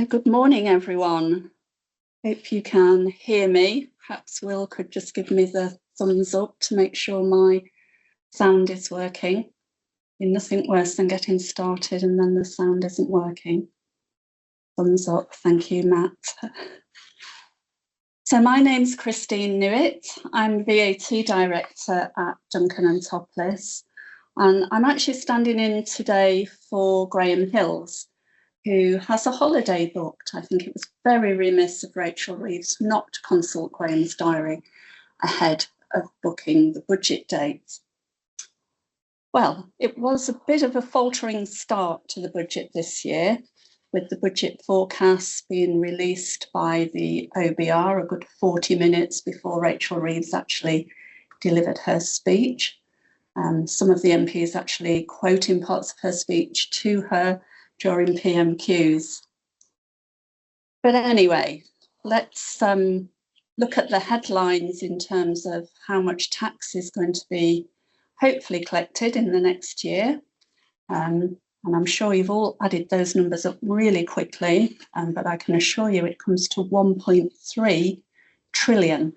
Good morning, everyone. Hope you can hear me. Perhaps Will could just give me the thumbs up to make sure my sound is working. Nothing worse than getting started and then the sound isn't working. Thumbs up, thank you, Matt. So my name's Christine Newitt. I'm VAT Director at Duncan & Topless, and I'm actually standing in today for Graham Hills, who has a holiday booked. I think it was very remiss of Rachel Reeves not to consult Graham's diary ahead of booking the budget date. Well, it was a bit of a faltering start to the budget this year, with the budget forecasts being released by the OBR a good 40 minutes before Rachel Reeves actually delivered her speech. Some of the MPs actually quoting parts of her speech to her during PMQs. But anyway, let's look at the headlines in terms of how much tax is going to be hopefully collected in the next year. And I'm sure you've all added those numbers up really quickly, but I can assure you it comes to 1.3 trillion,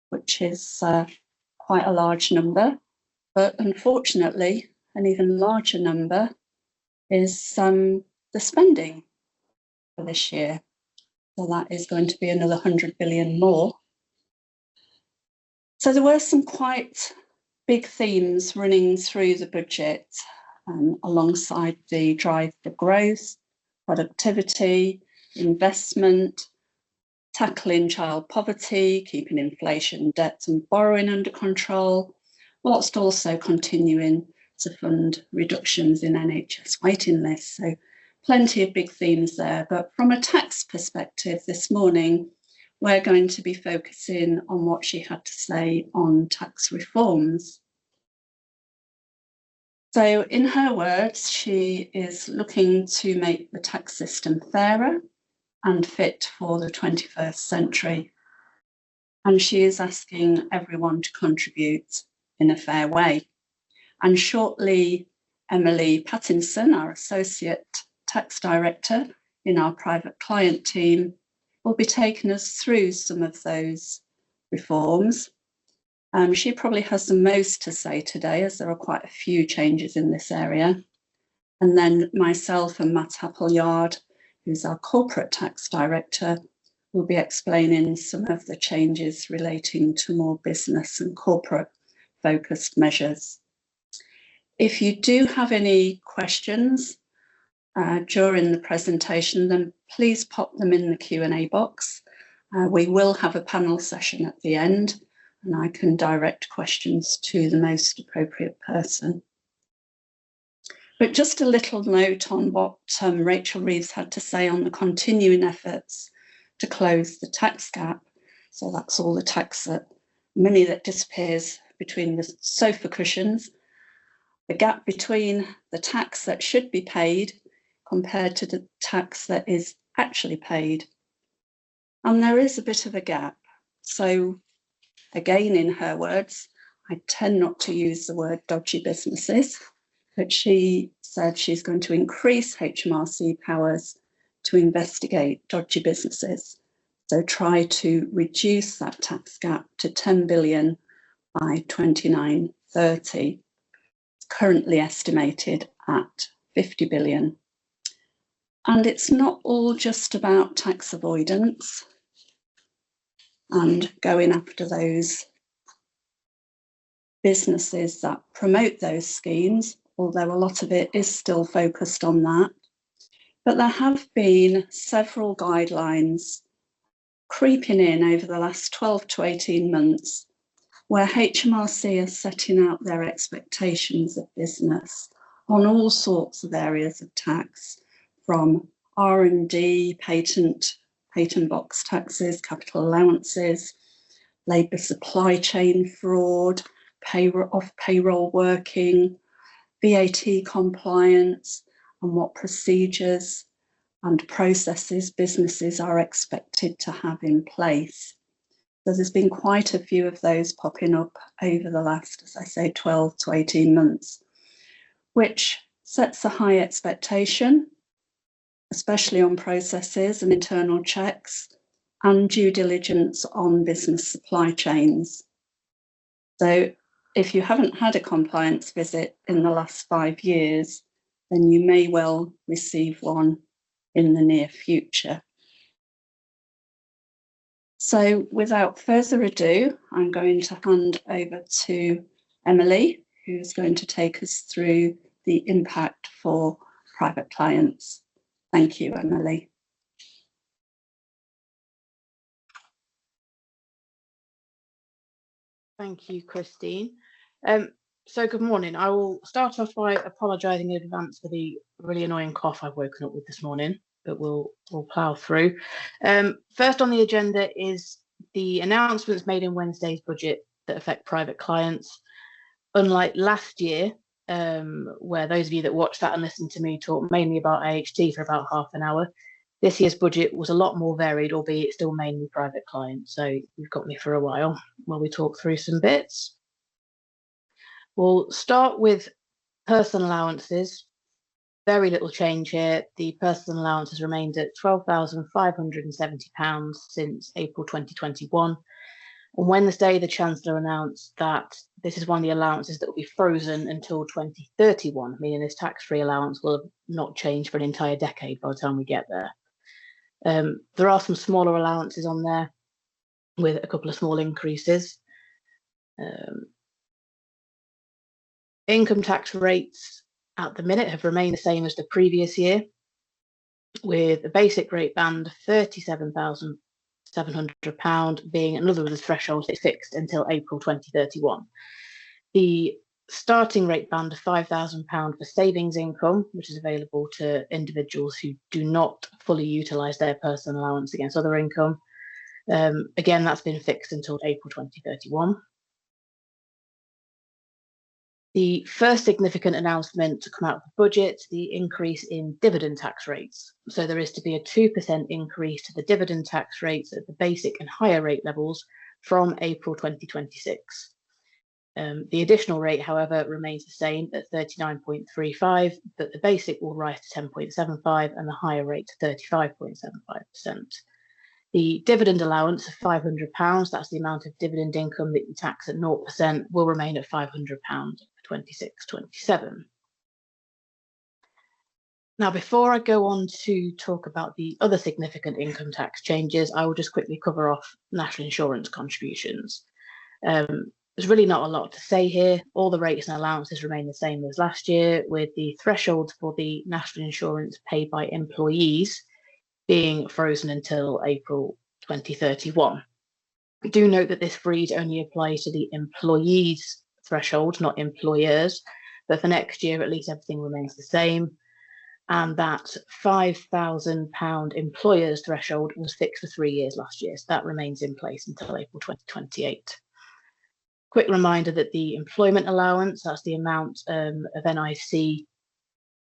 which is quite a large number. But unfortunately, an even larger number is the spending for this year. So that is going to be another 100 billion more. So there were some quite big themes running through the budget alongside the drive for growth, productivity, investment, tackling child poverty, keeping inflation, debt and borrowing under control, whilst also continuing to fund reductions in NHS waiting lists. So plenty of big themes there. But from a tax perspective this morning, we're going to be focusing on what she had to say on tax reforms. So in her words, she is looking to make the tax system fairer and fit for the 21st century. And she is asking everyone to contribute in a fair way. And shortly, Emily Pattinson, our Associate Tax Director in our private client team, will be taking us through some of those reforms. She probably has the most to say today, as there are quite a few changes in this area. And then myself and Matt Appleyard, who's our Corporate Tax Director, will be explaining some of the changes relating to more business and corporate focused measures. If you do have any questions during the presentation, then please pop them in the Q&A box. We will have a panel session at the end, and I can direct questions to the most appropriate person. But just a little note on what Rachel Reeves had to say on the continuing efforts to close the tax gap. So that's all the tax money that disappears between the sofa cushions, the gap between the tax that should be paid compared to the tax that is actually paid. And there is a bit of a gap. So again, in her words, I tend not to use the word dodgy businesses, but she said she's going to increase HMRC powers to investigate dodgy businesses. So try to reduce that tax gap to 10 billion by 2930. Currently estimated at 50 billion. And it's not all just about tax avoidance and going after those businesses that promote those schemes, although a lot of it is still focused on that. But there have been several guidelines creeping in over the last 12 to 18 months where HMRC are setting out their expectations of business on all sorts of areas of tax, from R&D, patent box taxes, capital allowances, labour supply chain fraud, payroll working, VAT compliance, and what procedures and processes businesses are expected to have in place. So there's been quite a few of those popping up over the last, as I say, 12 to 18 months, which sets a high expectation, especially on processes and internal checks and due diligence on business supply chains. So if you haven't had a compliance visit in the last 5 years, then you may well receive one in the near future. So without further ado, I'm going to hand over to Emily, who's going to take us through the impact for private clients. Thank you, Emily. Thank you, Christine. So good morning. I will start off by apologising in advance for the really annoying cough I've woken up with this morning, but we'll plough through. First on the agenda is the announcements made in Wednesday's budget that affect private clients. Unlike last year, where those of you that watched that and listened to me talk mainly about AHT for about half an hour, this year's budget was a lot more varied, albeit still mainly private clients. So you've got me for a while we talk through some bits. We'll start with personal allowances. Very little change here. The personal allowance has remained at £12,570 since April 2021. On Wednesday, the Chancellor announced that this is one of the allowances that will be frozen until 2031, meaning this tax-free allowance will not change for an entire decade by the time we get there. There are some smaller allowances on there with a couple of small increases. Income tax rates at the minute have remained the same as the previous year, with a basic rate band of £37,700 being another of the thresholds that's fixed until April 2031. The starting rate band of £5,000 for savings income, which is available to individuals who do not fully utilise their personal allowance against other income. Again, that's been fixed until April 2031. The first significant announcement to come out of the budget, the increase in dividend tax rates. So there is to be a 2% increase to the dividend tax rates at the basic and higher rate levels from April 2026. The additional rate, however, remains the same at 39.35, but the basic will rise to 10.75 and the higher rate to 35.75%. The dividend allowance of £500, that's the amount of dividend income that you tax at 0%, will remain at £500 for 26-27. Now, before I go on to talk about the other significant income tax changes, I will just quickly cover off national insurance contributions. There's really not a lot to say here. All the rates and allowances remain the same as last year, with the thresholds for the national insurance paid by employees being frozen until April 2031. Do note that this freeze only applies to the employees' threshold, not employers, but for next year, at least everything remains the same. And that £5,000 employers' threshold was fixed for 3 years last year, so that remains in place until April 2028. Quick reminder that the employment allowance, that's the amount of NIC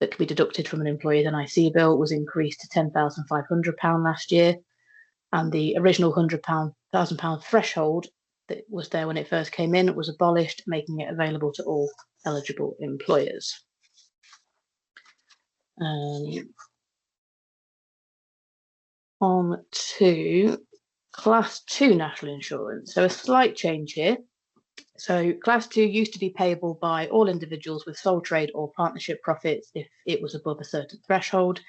that can be deducted from an employer's NIC bill, was increased to £10,500 last year. And the original £100,000 threshold that was there when it first came in was abolished, making it available to all eligible employers. On to Class 2 national insurance. So a slight change here. So Class 2 used to be payable by all individuals with sole trade or partnership profits if it was above a certain threshold,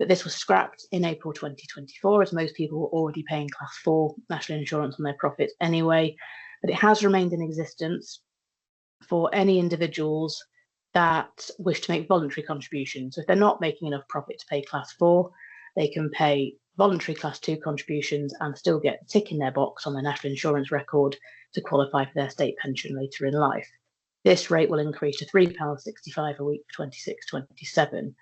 but this was scrapped in April 2024 as most people were already paying Class 4 national insurance on their profits anyway, but it has remained in existence for any individuals that wish to make voluntary contributions. So if they're not making enough profit to pay Class 4, they can pay voluntary Class 2 contributions and still get a tick in their box on their national insurance record to qualify for their state pension later in life. This rate will increase to £3.65 a week for 26-27.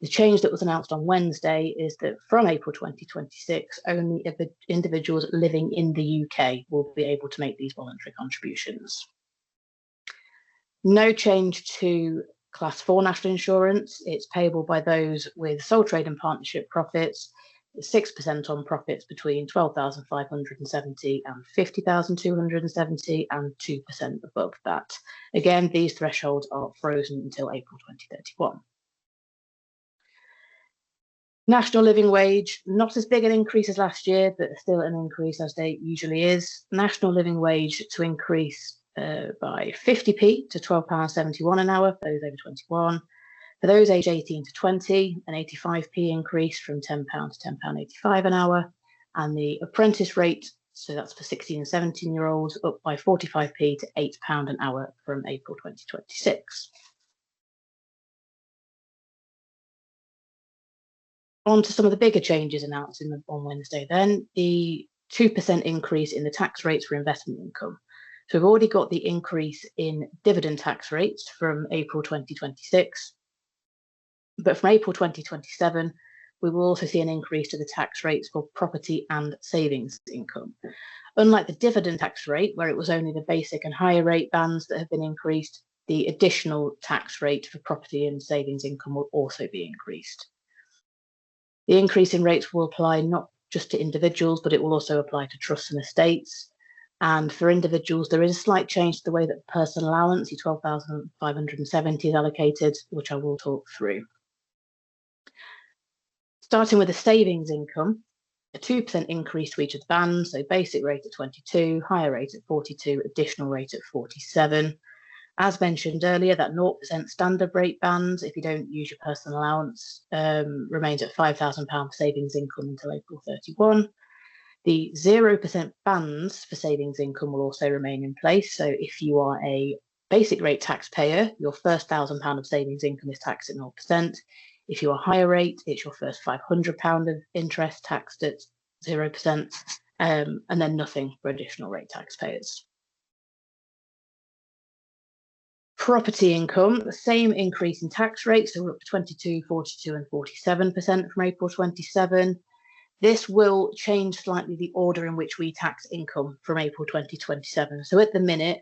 The change that was announced on Wednesday is that from April 2026, only individuals living in the UK will be able to make these voluntary contributions. No change to Class 4 national insurance. It's payable by those with sole trade and partnership profits, 6% on profits between 12,570 and 50,270, and 2% above that. Again, these thresholds are frozen until April 2031. National living wage, not as big an increase as last year, but still an increase as they usually is. National living wage to increase by 50p to £12.71 an hour for those over 21. For those aged 18 to 20, an 85p increase from £10 to £10.85 an hour. And the apprentice rate, so that's for 16 and 17-year-olds, up by 45p to £8 an hour from April 2026. On to some of the bigger changes announced on Wednesday then, the 2% increase in the tax rates for investment income. So we've already got the increase in dividend tax rates from April 2026, but from April 2027, we will also see an increase to the tax rates for property and savings income. Unlike the dividend tax rate, where it was only the basic and higher rate bands that have been increased, the additional tax rate for property and savings income will also be increased. The increase in rates will apply not just to individuals, but it will also apply to trusts and estates. And for individuals, there is a slight change to the way that the personal allowance, the 12,570, is allocated, which I will talk through. Starting with the savings income, a 2% increase to each of the bands, so basic rate at 22, higher rate at 42, additional rate at 47. As mentioned earlier, that 0% standard rate band, if you don't use your personal allowance, remains at £5,000 for savings income until April 31. The 0% bands for savings income will also remain in place. So if you are a basic rate taxpayer, your first £1,000 of savings income is taxed at 0%. If you are higher rate, it's your first £500 of interest taxed at 0%, and then nothing for additional rate taxpayers. Property income, the same increase in tax rates, so we're up to 22, 42 and 47% from April 27. This will change slightly the order in which we tax income from April 2027. So at the minute,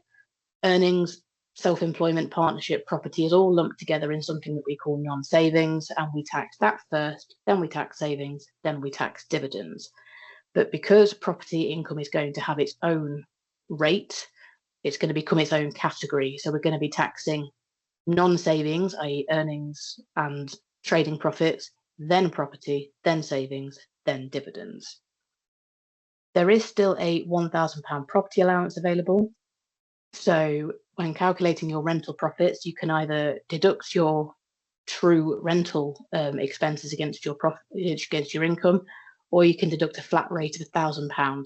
earnings, self-employment, partnership, property is all lumped together in something that we call non-savings, and we tax that first, then we tax savings, then we tax dividends. But because property income is going to have its own rate, it's going to become its own category. So we're going to be taxing non-savings, i.e. earnings and trading profits, then property, then savings, then dividends. There is still a £1,000 property allowance available. So when calculating your rental profits, you can either deduct your true rental expenses against your income, or you can deduct a flat rate of £1,000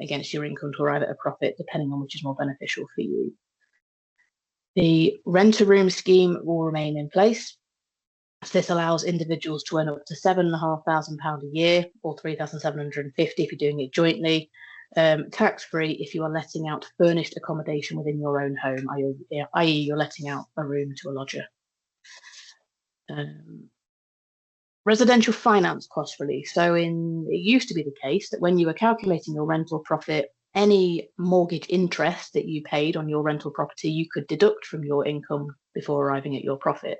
against your income to arrive at a profit, depending on which is more beneficial for you. The rent-a-room scheme will remain in place. So this allows individuals to earn up to £7,500 a year, or £3,750 if you're doing it jointly, tax-free if you are letting out furnished accommodation within your own home, i.e. you're letting out a room to a lodger. Residential finance cost relief. So it used to be the case that when you were calculating your rental profit, any mortgage interest that you paid on your rental property, you could deduct from your income before arriving at your profit.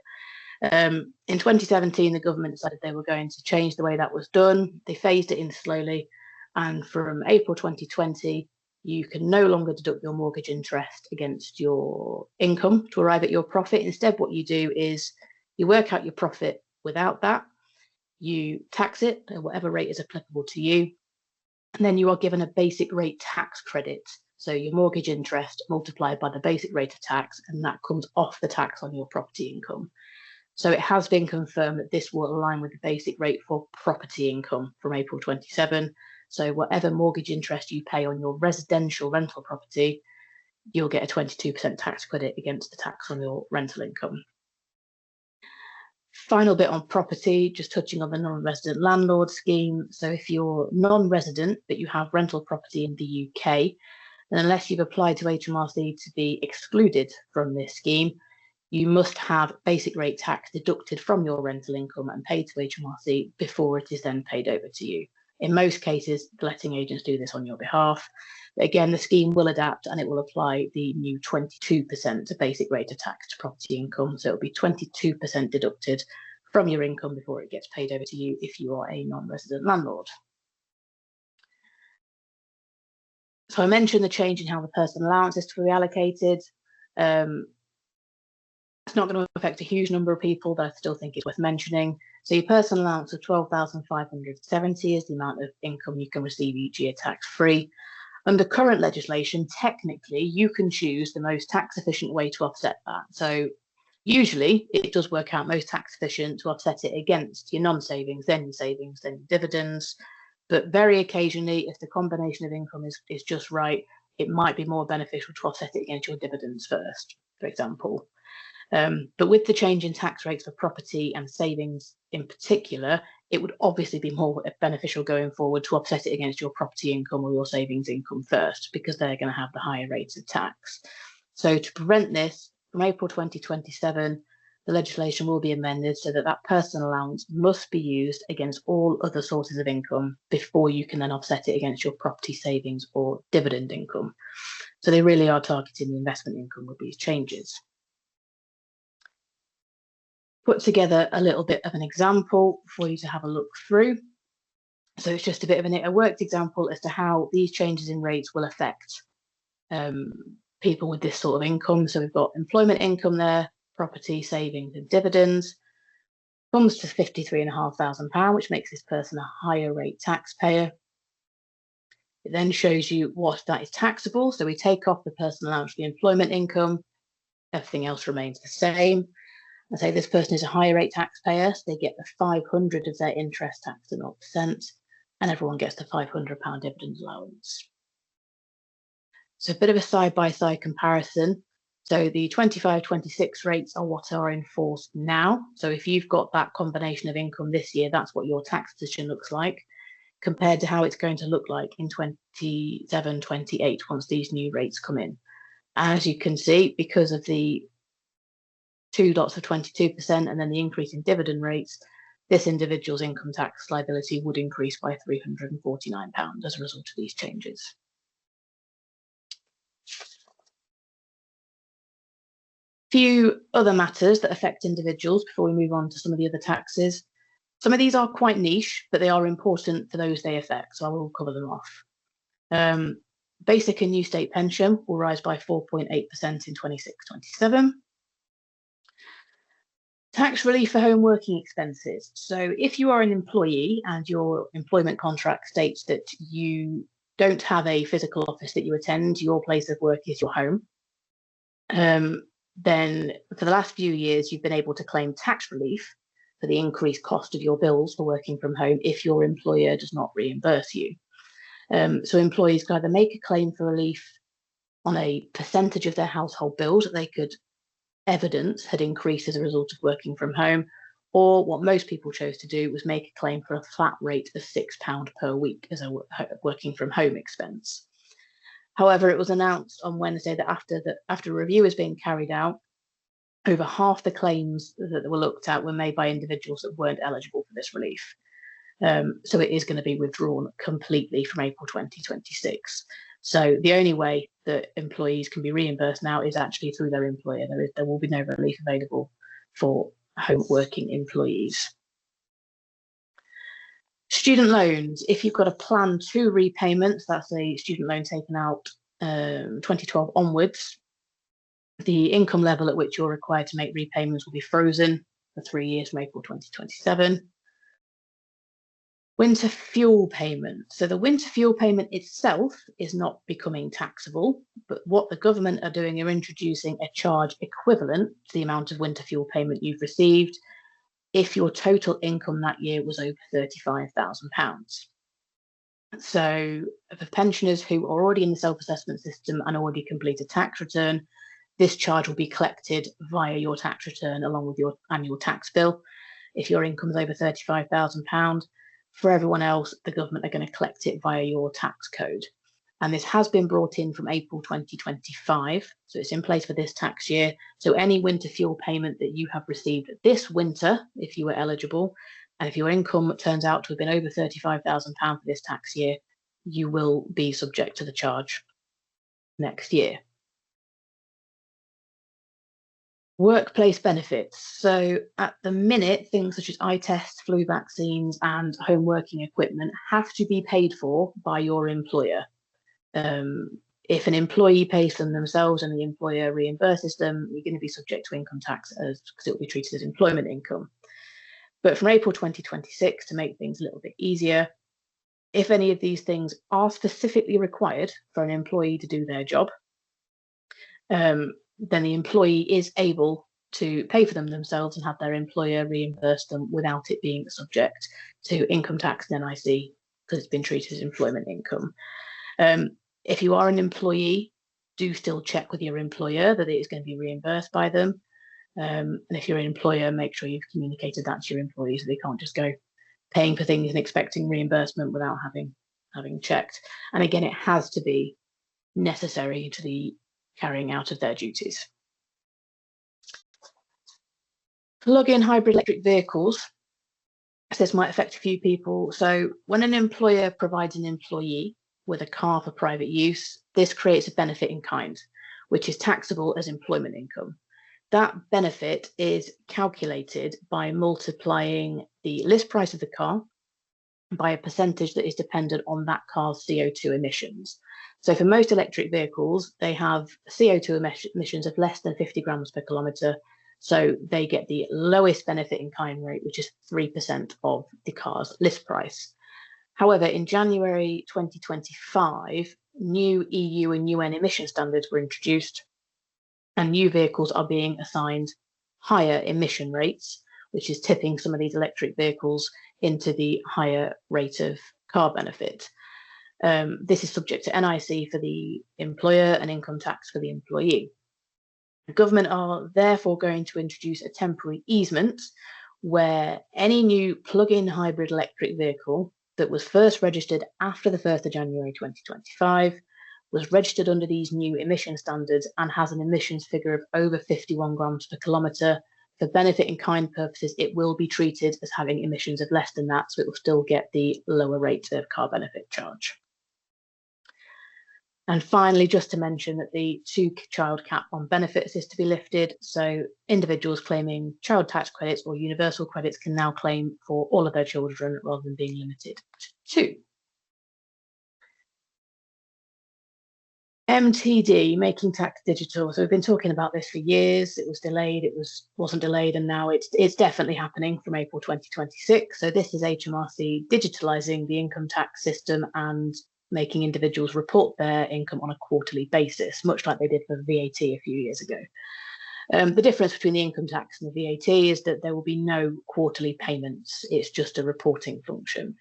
In 2017, the government decided they were going to change the way that was done. They phased it in slowly. And from April 2020, you can no longer deduct your mortgage interest against your income to arrive at your profit. Instead, what you do is you work out your profit without that. You tax it at whatever rate is applicable to you, and then you are given a basic rate tax credit. So your mortgage interest multiplied by the basic rate of tax, and that comes off the tax on your property income. So it has been confirmed that this will align with the basic rate for property income from April 27. So whatever mortgage interest you pay on your residential rental property, you'll get a 22% tax credit against the tax on your rental income. Final bit on property, just touching on the non-resident landlord scheme. So if you're non-resident, but you have rental property in the UK, then unless you've applied to HMRC to be excluded from this scheme, you must have basic rate tax deducted from your rental income and paid to HMRC before it is then paid over to you. In most cases, the letting agents do this on your behalf. But again, the scheme will adapt and it will apply the new 22% basic rate of tax to property income. So it'll be 22% deducted from your income before it gets paid over to you if you are a non-resident landlord. So I mentioned the change in how the personal allowance is to be allocated. It's not going to affect a huge number of people, but I still think it's worth mentioning. So your personal allowance of 12,570 is the amount of income you can receive each year tax-free. Under current legislation, technically, you can choose the most tax-efficient way to offset that. So usually, it does work out most tax-efficient to offset it against your non-savings, then your savings, then your dividends. But very occasionally, if the combination of income is just right, it might be more beneficial to offset it against your dividends first, for example. But with the change in tax rates for property and savings in particular, it would obviously be more beneficial going forward to offset it against your property income or your savings income first, because they're going to have the higher rates of tax. So to prevent this, from April 2027, the legislation will be amended so that that personal allowance must be used against all other sources of income before you can then offset it against your property savings or dividend income. So they really are targeting the investment income with these changes. Put together a little bit of an example for you to have a look through. So it's just a bit of a worked example as to how these changes in rates will affect people with this sort of income. So we've got employment income there, property, savings and dividends. Comes to £53,500, which makes this person a higher rate taxpayer. It then shows you what that is taxable. So we take off the personal allowance, the employment income, everything else remains the same. I say this person is a higher rate taxpayer, so they get the 500 of their interest tax at 0%, and everyone gets the £500 dividend allowance. So a bit of a side-by-side comparison. So the 25-26 rates are what are in force now. So if you've got that combination of income this year, that's what your tax position looks like, compared to how it's going to look like in 27-28 once these new rates come in. As you can see, because of the 2 dots of 22% and then the increase in dividend rates, this individual's income tax liability would increase by £349 as a result of these changes. Few other matters that affect individuals before we move on to some of the other taxes. Some of these are quite niche, but they are important for those they affect, so I will cover them off. Basic and new state pension will rise by 4.8% in 26-27. Tax relief for home working expenses. So if you are an employee and your employment contract states that you don't have a physical office that you attend, your place of work is your home, then for the last few years, you've been able to claim tax relief for the increased cost of your bills for working from home if your employer does not reimburse you. So employees can either make a claim for relief on a percentage of their household bills that they could evidence had increased as a result of working from home, or what most people chose to do was make a claim for a flat rate of £6 per week as a working from home expense. However, it was announced on Wednesday that after a review is being carried out, over half the claims that were looked at were made by individuals that weren't eligible for this relief. So it is going to be withdrawn completely from April 2026. So the only way that employees can be reimbursed now is actually through their employer. There will be no relief available for home working employees. Student loans. If you've got a plan to repayment, that's a student loan taken out 2012 onwards, the income level at which you're required to make repayments will be frozen for 3 years from April 2027. Winter fuel payment. So the winter fuel payment itself is not becoming taxable, but what the government are doing are introducing a charge equivalent to the amount of winter fuel payment you've received if your total income that year was over £35,000. So for pensioners who are already in the self-assessment system and already complete a tax return, this charge will be collected via your tax return along with your annual tax bill. If your income is over £35,000, for everyone else, the government are going to collect it via your tax code. And this has been brought in from April 2025. So it's in place for this tax year. So any winter fuel payment that you have received this winter, if you were eligible, and if your income turns out to have been over £35,000 for this tax year, you will be subject to the charge next year. Workplace benefits. So at the minute, things such as eye tests, flu vaccines, and home working equipment have to be paid for by your employer. If an employee pays them themselves and the employer reimburses them, you're going to be subject to income tax because it will be treated as employment income. But from April 2026, to make things a little bit easier, if any of these things are specifically required for an employee to do their job, then the employee is able to pay for them themselves and have their employer reimburse them without it being subject to income tax and NIC because it's been treated as employment income. If you are an employee, do still check with your employer that it is going to be reimbursed by them. And if you're an employer, make sure you've communicated that to your employees so they can't just go paying for things and expecting reimbursement without having checked. And again, it has to be necessary to the carrying out of their duties. Plug-in hybrid electric vehicles. This might affect a few people. So when an employer provides an employee with a car for private use, this creates a benefit in kind, which is taxable as employment income. That benefit is calculated by multiplying the list price of the car by a percentage that is dependent on that car's CO2 emissions. So for most electric vehicles, they have CO2 emissions of less than 50 grams per kilometre. So they get the lowest benefit in kind rate, which is 3% of the car's list price. However, in January 2025, new EU and UN emission standards were introduced, and new vehicles are being assigned higher emission rates, which is tipping some of these electric vehicles into the higher rate of car benefit. This is subject to NIC for the employer and income tax for the employee. The government are therefore going to introduce a temporary easement where any new plug-in hybrid electric vehicle that was first registered after the 1st of January 2025 was registered under these new emission standards and has an emissions figure of over 51 grams per kilometre. For benefit in kind purposes, it will be treated as having emissions of less than that, so it will still get the lower rate of car benefit charge. And finally, just to mention that the 2-child cap on benefits is to be lifted. So individuals claiming child tax credits or universal credits can now claim for all of their children rather than being limited to 2. MTD, making tax digital. So we've been talking about this for years. It was delayed, it wasn't delayed, and now it's definitely happening from April 2026. So this is HMRC digitalising the income tax system and making individuals report their income on a quarterly basis, much like they did for VAT a few years ago. The difference between the income tax and the VAT is that there will be no quarterly payments. It's just a reporting function.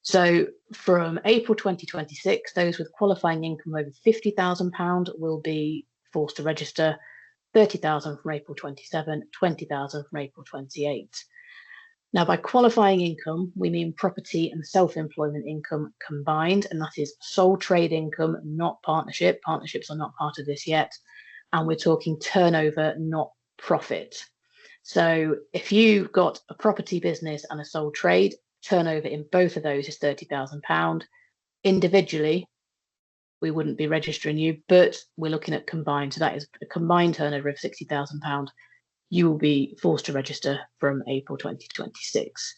So from April 2026, those with qualifying income over £50,000 will be forced to register, 30,000 from April 27, 20,000 from April 28. Now, by qualifying income, we mean property and self-employment income combined, and that is sole trade income, not partnership. Partnerships are not part of this yet. And we're talking turnover, not profit. So if you've got a property business and a sole trade, turnover in both of those is £30,000. Individually, we wouldn't be registering you, but we're looking at combined. So that is a combined turnover of £60,000. You will be forced to register from April 2026.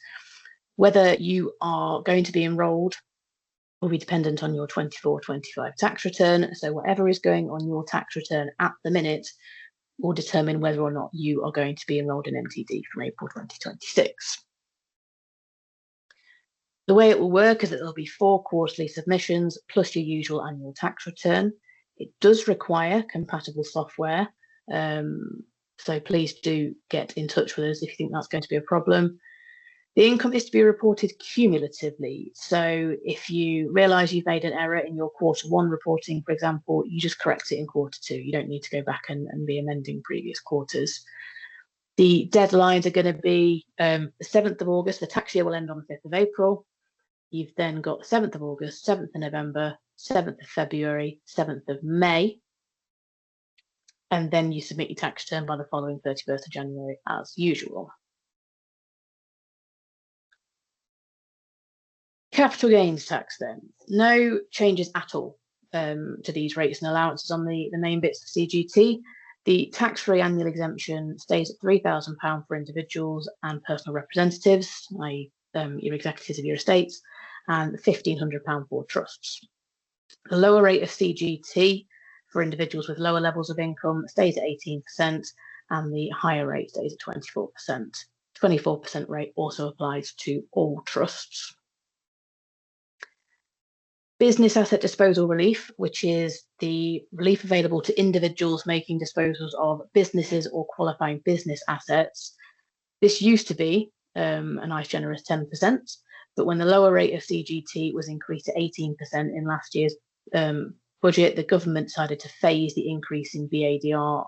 Whether you are going to be enrolled will be dependent on your 24-25 tax return. So whatever is going on your tax return at the minute will determine whether or not you are going to be enrolled in MTD from April 2026. The way it will work is that there'll be 4 quarterly submissions plus your usual annual tax return. It does require compatible software. So please do get in touch with us if you think that's going to be a problem. The income is to be reported cumulatively. So if you realise you've made an error in your quarter 1 reporting, for example, you just correct it in quarter 2. You don't need to go back and be amending previous quarters. The deadlines are going to be the 7th of August. The tax year will end on the 5th of April. You've then got 7th of August, 7th of November, 7th of February, 7th of May. And then you submit your tax return by the following 31st of January as usual. Capital gains tax then. No changes at all to these rates and allowances on the main bits of CGT. The tax-free annual exemption stays at £3,000 for individuals and personal representatives, i.e. Your executives of your estates, and £1,500 for trusts. The lower rate of CGT for individuals with lower levels of income stays at 18%, and the higher rate stays at 24%. 24% rate also applies to all trusts. Business asset disposal relief, which is the relief available to individuals making disposals of businesses or qualifying business assets. This used to be a nice generous 10%, but when the lower rate of CGT was increased to 18% in last year's budget, the government decided to phase the increase in BADR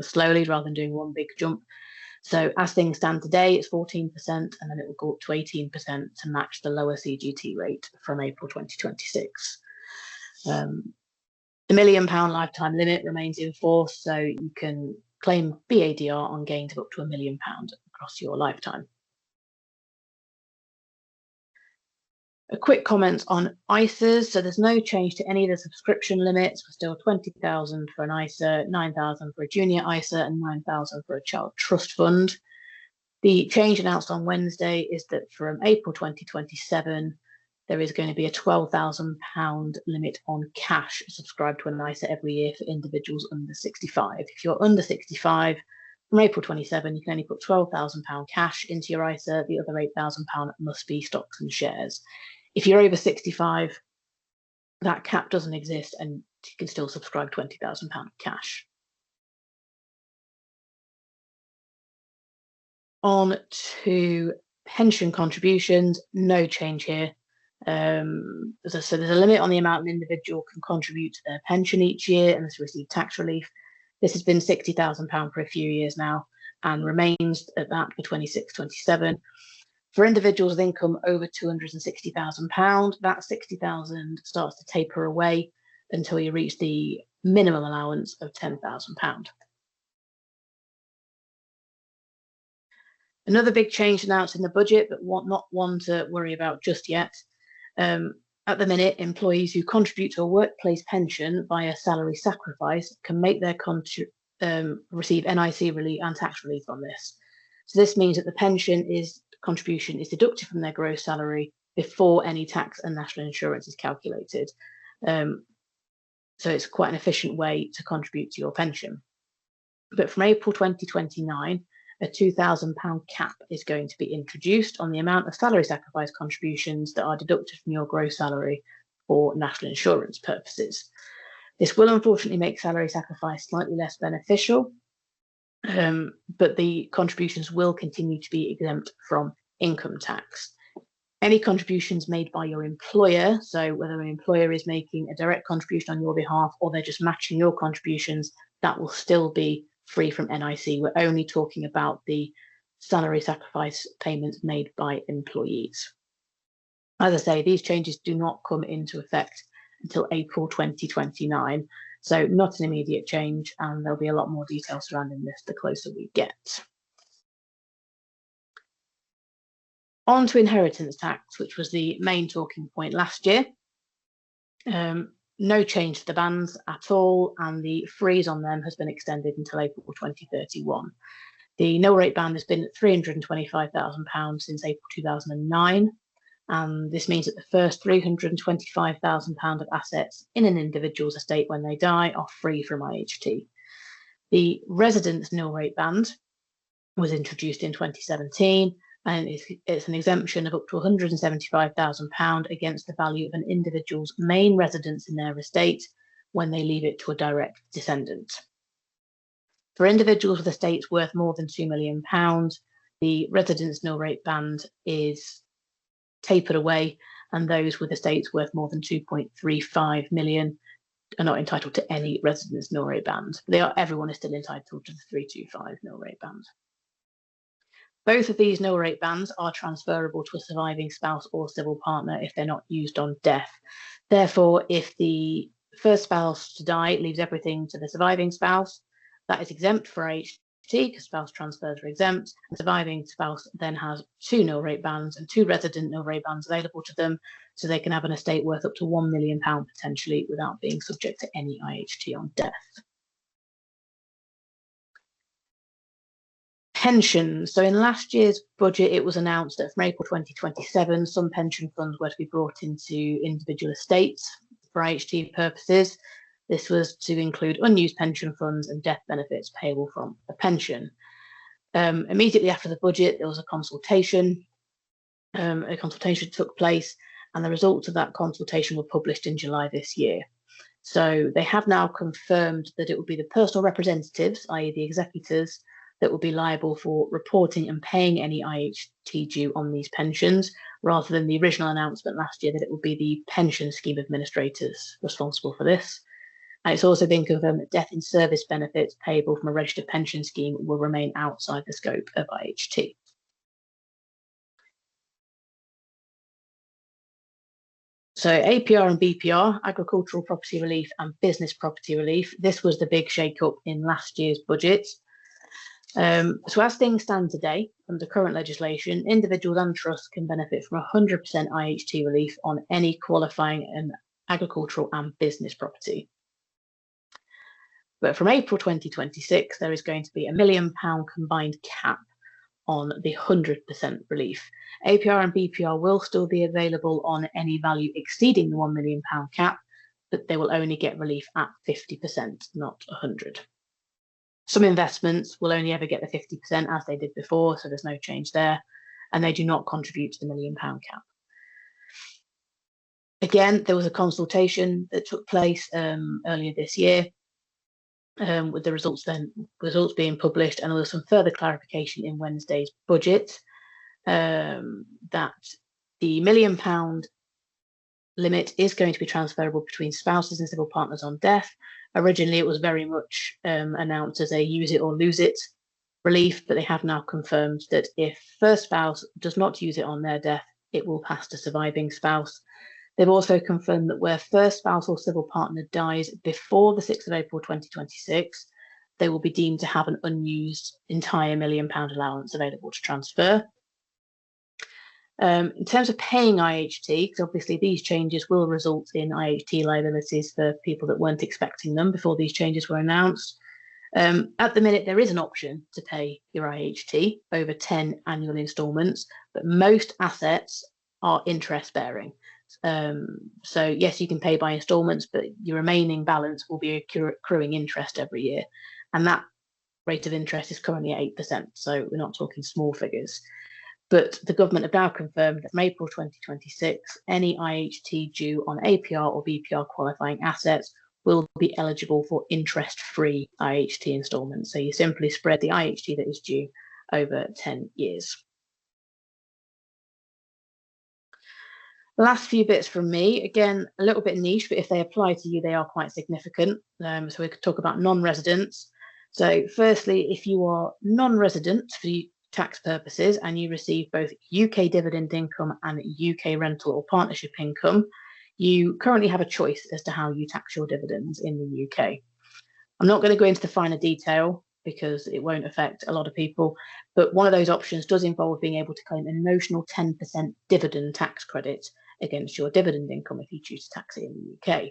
slowly rather than doing one big jump. So as things stand today, it's 14%, and then it will go up to 18% to match the lower CGT rate from April 2026. The £1 million lifetime limit remains in force, so you can claim BADR on gains of up to £1 million across your lifetime. A quick comment on ISAs. So there's no change to any of the subscription limits. We're still 20,000 for an ISA, 9,000 for a junior ISA, and 9,000 for a child trust fund. The change announced on Wednesday is that from April 2027, there is going to be a £12,000 limit on cash subscribed to an ISA every year for individuals under 65. If you're under 65, from April 27, you can only put £12,000 cash into your ISA. The other £8,000 must be stocks and shares. If you're over 65, that cap doesn't exist, and you can still subscribe £20,000 cash. On to pension contributions, no change here. So there's a limit on the amount an individual can contribute to their pension each year and has received tax relief. This has been £60,000 for a few years now and remains at that for 26-27. For individuals with income over £260,000, that £60,000 starts to taper away until you reach the minimum allowance of £10,000. Another big change announced in the budget, but not one to worry about just yet. At the minute, employees who contribute to a workplace pension via salary sacrifice can make their receive NIC relief and tax relief on this. So this means that the pension contribution is deducted from their gross salary before any tax and national insurance is calculated. So it's quite an efficient way to contribute to your pension. But from April 2029, a £2,000 cap is going to be introduced on the amount of salary sacrifice contributions that are deducted from your gross salary for national insurance purposes. This will unfortunately make salary sacrifice slightly less beneficial, but the contributions will continue to be exempt from income tax. Any contributions made by your employer, so whether an employer is making a direct contribution on your behalf or they're just matching your contributions, that will still be free from NIC. We're only talking about the salary sacrifice payments made by employees. As I say, these changes do not come into effect until April 2029, so not an immediate change, and there'll be a lot more detail surrounding this the closer we get. On to inheritance tax, which was the main talking point last year. No change to the bans at all, and the freeze on them has been extended until April 2031. The nil rate band has been at £325,000 since April 2009, and this means that the first £325,000 of assets in an individual's estate when they die are free from IHT. The residence nil rate band was introduced in 2017, and it's an exemption of up to £175,000 against the value of an individual's main residence in their estate when they leave it to a direct descendant. For individuals with estates worth more than £2 million, the residence nil rate band is tapered away, and those with estates worth more than 2.35 million are not entitled to any residence nil rate band. Everyone is still entitled to the 325 nil rate band. Both of these nil rate bands are transferable to a surviving spouse or civil partner if they're not used on death. Therefore, if the first spouse to die leaves everything to the surviving spouse, that is exempt for IHT because spouse transfers are exempt. The surviving spouse then has 2 nil rate bands and 2 resident nil rate bands available to them, so they can have an estate worth up to £1 million potentially without being subject to any IHT on death. Pensions. So in last year's budget, it was announced that from April 2027, some pension funds were to be brought into individual estates for IHT purposes. This was to include unused pension funds and death benefits payable from a pension. Immediately after the budget, there was a consultation. A consultation took place, and the results of that consultation were published in July this year. So they have now confirmed that it will be the personal representatives, i.e. the executors, that will be liable for reporting and paying any IHT due on these pensions, rather than the original announcement last year that it will be the pension scheme administrators responsible for this. And it's also been confirmed that death in service benefits payable from a registered pension scheme will remain outside the scope of IHT. So APR and BPR, agricultural property relief and business property relief, this was the big shake-up in last year's budget. So as things stand today, under current legislation, individuals and trusts can benefit from 100% IHT relief on any qualifying and agricultural and business property. But from April 2026, there is going to be £1 million combined cap on the 100% relief. APR and BPR will still be available on any value exceeding the £1 million cap, but they will only get relief at 50%, not 100%. Some investments will only ever get the 50% as they did before, so there's no change there, and they do not contribute to the £1 million cap. Again, there was a consultation that took place earlier this year, with the results being published, and there was some further clarification in Wednesday's budget that the £1 million limit is going to be transferable between spouses and civil partners on death. Originally, it was very much announced as a use it or lose it relief, but they have now confirmed that if first spouse does not use it on their death, it will pass to surviving spouse. They've also confirmed that where first spouse or civil partner dies before the 6th of April 2026, they will be deemed to have an unused entire £1 million allowance available to transfer. In terms of paying IHT, because obviously these changes will result in IHT liabilities for people that weren't expecting them before these changes were announced. At the minute, there is an option to pay your IHT over 10 annual instalments, but most assets are interest bearing. So yes, you can pay by instalments, but your remaining balance will be accruing interest every year. And that rate of interest is currently at 8%. So we're not talking small figures. But the government have now confirmed that from April 2026, any IHT due on APR or BPR qualifying assets will be eligible for interest-free IHT instalments. So you simply spread the IHT that is due over 10 years. The last few bits from me, again, a little bit niche, but if they apply to you, they are quite significant. So we could talk about non-residents. So firstly, if you are non-resident for tax purposes and you receive both UK dividend income and UK rental or partnership income, you currently have a choice as to how you tax your dividends in the UK. I'm not going to go into the finer detail because it won't affect a lot of people, but one of those options does involve being able to claim a notional 10% dividend tax credit against your dividend income if you choose to tax it in the UK.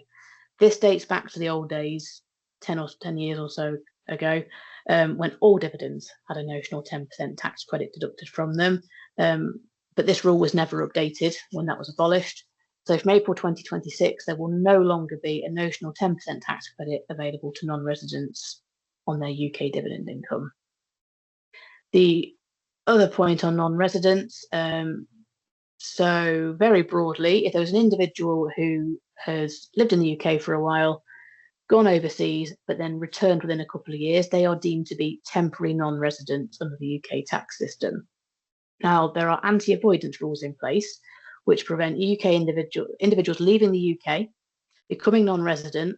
This dates back to the old days, 10 years or so ago, when all dividends had a notional 10% tax credit deducted from them. But this rule was never updated when that was abolished. So from April 2026, there will no longer be a notional 10% tax credit available to non-residents on their UK dividend income. The other point on non-residents, so very broadly, if there was an individual who has lived in the UK for a while, gone overseas, but then returned within a couple of years, they are deemed to be temporary non-residents under the UK tax system. Now, there are anti-avoidance rules in place which prevent UK individuals leaving the UK, becoming non-resident,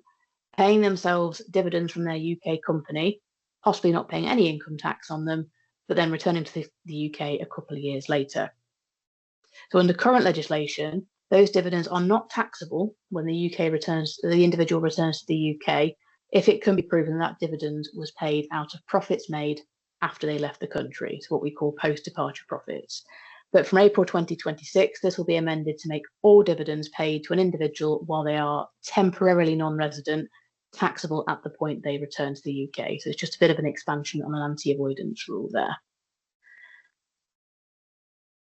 paying themselves dividends from their UK company, possibly not paying any income tax on them, but then returning to the UK a couple of years later. So under current legislation, those dividends are not taxable when the individual returns to the UK if it can be proven that dividend was paid out of profits made after they left the country, so what we call post-departure profits. But from April 2026, this will be amended to make all dividends paid to an individual while they are temporarily non-resident taxable at the point they return to the UK. So it's just a bit of an expansion on an anti-avoidance rule there.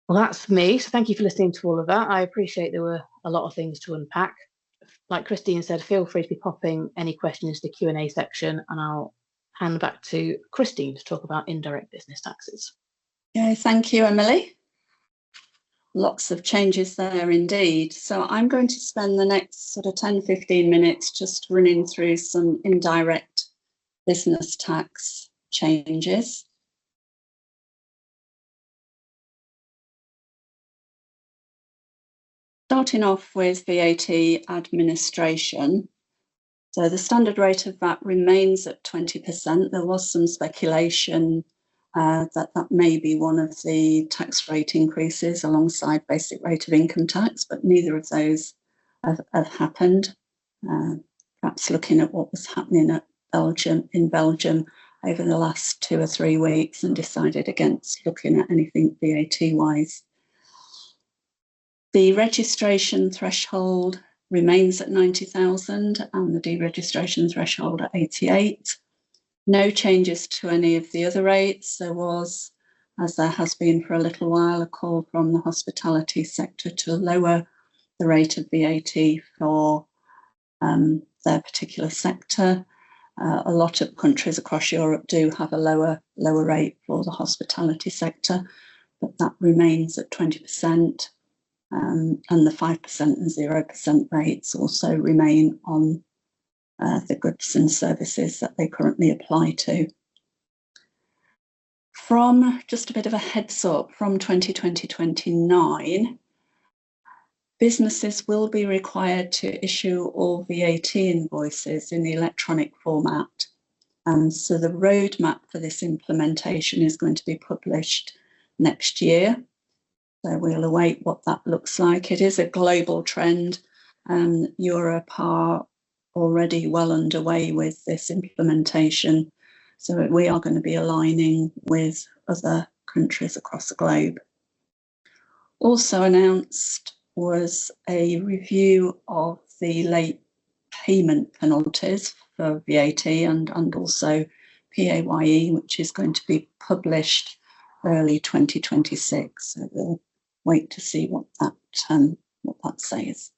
Well, that's me. So thank you for listening to all of that. I appreciate there were a lot of things to unpack. like Christine said, feel free to be popping any questions to the Q&A section, and I'll hand back to Christine to talk about indirect business taxes. Okay, thank you, Emily. Lots of changes there indeed. So I'm going to spend the next sort of 10-15 minutes just running through some indirect business tax changes. Starting off with VAT administration. So the standard rate of VAT remains at 20%. There was some speculation that may be one of the tax rate increases alongside basic rate of income tax, but neither of those have happened. Perhaps looking at what was happening in Belgium over the last 2 or 3 weeks, and decided against looking at anything VAT-wise. The registration threshold remains at 90,000 and the deregistration threshold at 88. No changes to any of the other rates. There was, as there has been for a little while, a call from the hospitality sector to lower the rate of VAT for their particular sector. A lot of countries across Europe do have a lower rate for the hospitality sector, but that remains at 20%. And the 5% and 0% rates also remain on the goods and services that they currently apply to. From just a bit of a heads up, from 2020-29, businesses will be required to issue all VAT invoices in the electronic format. So the roadmap for this implementation is going to be published next year. So we'll await what that looks like. It is a global trend, and Europe are already well underway with this implementation. So we are going to be aligning with other countries across the globe. Also announced was a review of the late payment penalties for VAT and also PAYE, which is going to be published early 2026. So we'll wait to see what that says.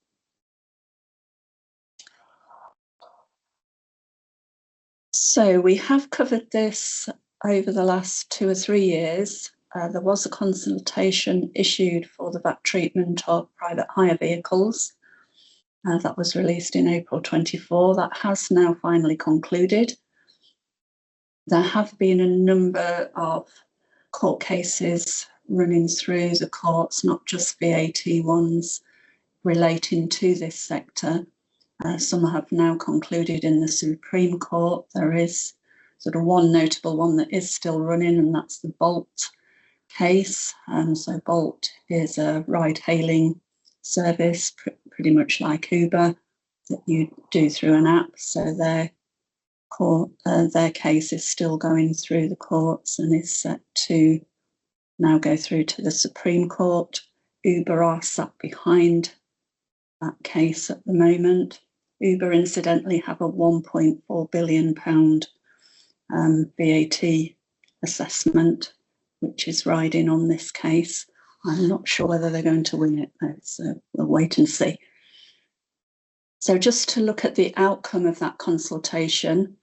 So we have covered this over the last 2 or 3 years. There was a consultation issued for the VAT treatment of private hire vehicles. That was released in April 24. That has now finally concluded. There have been a number of court cases running through the courts, not just VAT ones relating to this sector. Some have now concluded in the Supreme Court. There is sort of one notable one that is still running, and that's the Bolt case. So Bolt is a ride-hailing service, pretty much like Uber, that you do through an app. So their case is still going through the courts and is set to now go through to the Supreme Court. Uber are sat behind that case at the moment. Uber, incidentally, have a £1.4 billion VAT assessment, which is riding on this case. I'm not sure whether they're going to win it, though, so we'll wait and see. So just to look at the outcome of that consultation,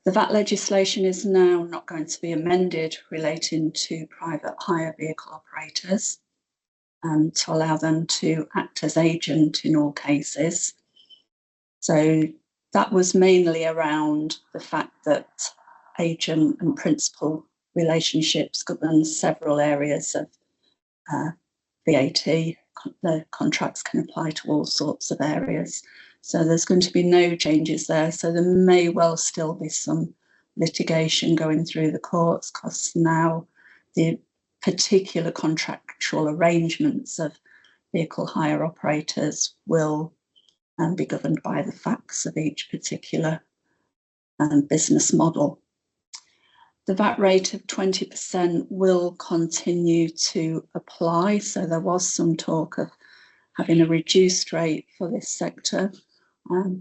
the VAT legislation is now not going to be amended relating to private hire vehicle operators to allow them to act as agent in all cases. So that was mainly around the fact that agent and principal relationships govern several areas of VAT. The contracts can apply to all sorts of areas. So there's going to be no changes there. So there may well still be some litigation going through the courts, because now the particular contractual arrangements of vehicle hire operators will be governed by the facts of each particular business model. The VAT rate of 20% will continue to apply. So there was some talk of having a reduced rate for this sector.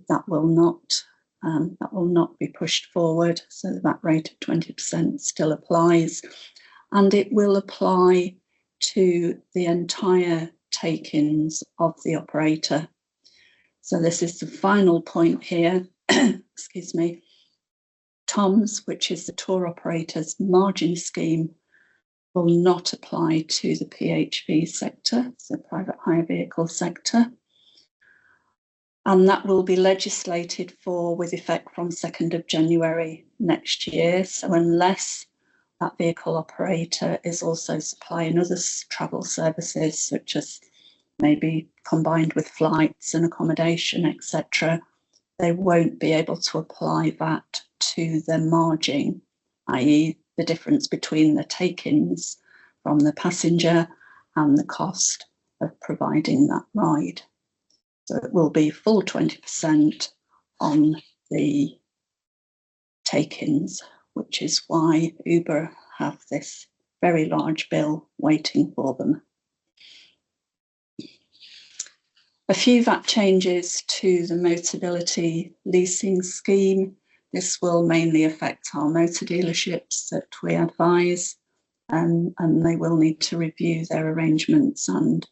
That will not be pushed forward. So the VAT rate of 20% still applies, and it will apply to the entire take-ins of the operator. So this is the final point here, excuse me. TOMS, which is the tour operator's margin scheme, will not apply to the PHV sector, so private hire vehicle sector. And that will be legislated for with effect from 2nd of January next year. So unless that vehicle operator is also supplying other travel services, such as maybe combined with flights and accommodation, etc., they won't be able to apply that to their margin, i.e. the difference between the take-ins from the passenger and the cost of providing that ride. So it will be full 20% on the take-ins, which is why Uber have this very large bill waiting for them. A few VAT changes to the Motability leasing scheme. This will mainly affect our motor dealerships that we advise, and they will need to review their arrangements and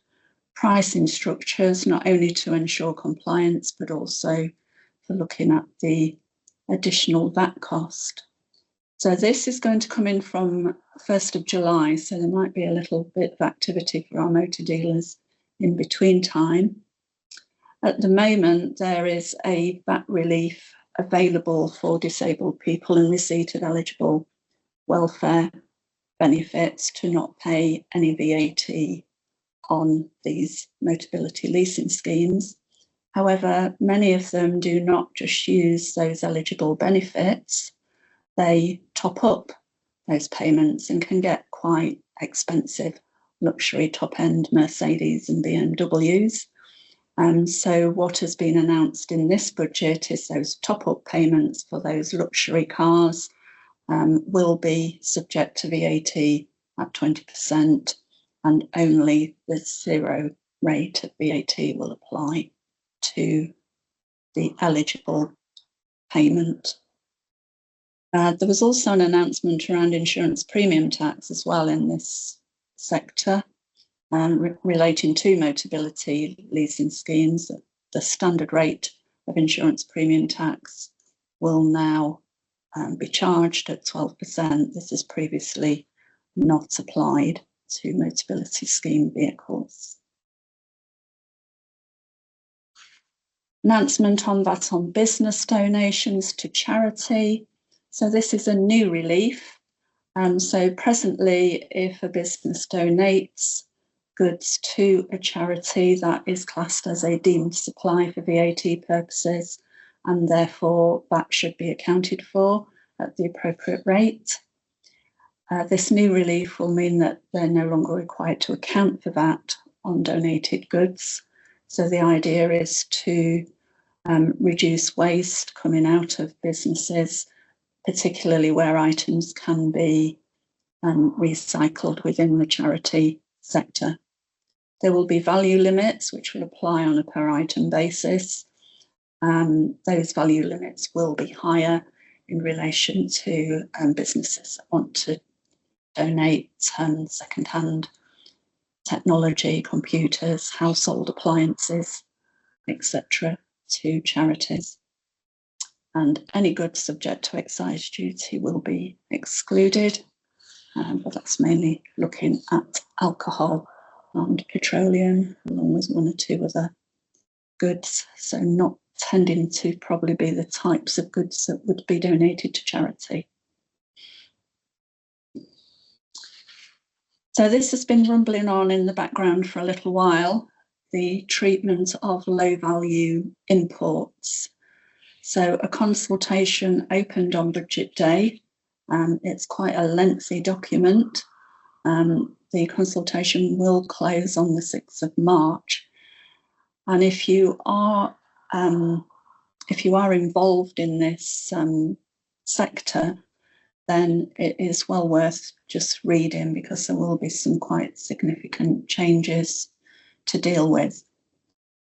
pricing structures, not only to ensure compliance, but also for looking at the additional VAT cost. So this is going to come in from 1st of July, so there might be a little bit of activity for our motor dealers in between time. At the moment, there is a VAT relief available for disabled people in receipt of eligible welfare benefits to not pay any VAT on these Motability leasing schemes. However, many of them do not just use those eligible benefits, they top up those payments and can get quite expensive luxury top-end Mercedes and BMWs. And so what has been announced in this budget is those top-up payments for those luxury cars will be subject to VAT at 20%, and only the zero rate of VAT will apply to the eligible payment. There was also an announcement around insurance premium tax as well in this sector, relating to Motability leasing schemes. The standard rate of insurance premium tax will now be charged at 12%. This is previously not applied to Motability scheme vehicles. Announcement on VAT on business donations to charity. So this is a new relief. So presently, if a business donates goods to a charity, that is classed as a deemed supply for VAT purposes, and therefore that should be accounted for at the appropriate rate. This new relief will mean that they're no longer required to account for that on donated goods. So the idea is to reduce waste coming out of businesses, particularly where items can be recycled within the charity sector. There will be value limits which will apply on a per item basis. Those value limits will be higher in relation to businesses that want to donate second-hand technology, computers, household appliances, etc. to charities. And any goods subject to excise duty will be excluded, but that's mainly looking at alcohol and petroleum, along with one or two other goods, so not tending to probably be the types of goods that would be donated to charity. So this has been rumbling on in the background for a little while, the treatment of low-value imports. So a consultation opened on budget day. It's quite a lengthy document. The consultation will close on the 6th of March. And if you are involved in this sector, then it is well worth just reading, because there will be some quite significant changes to deal with.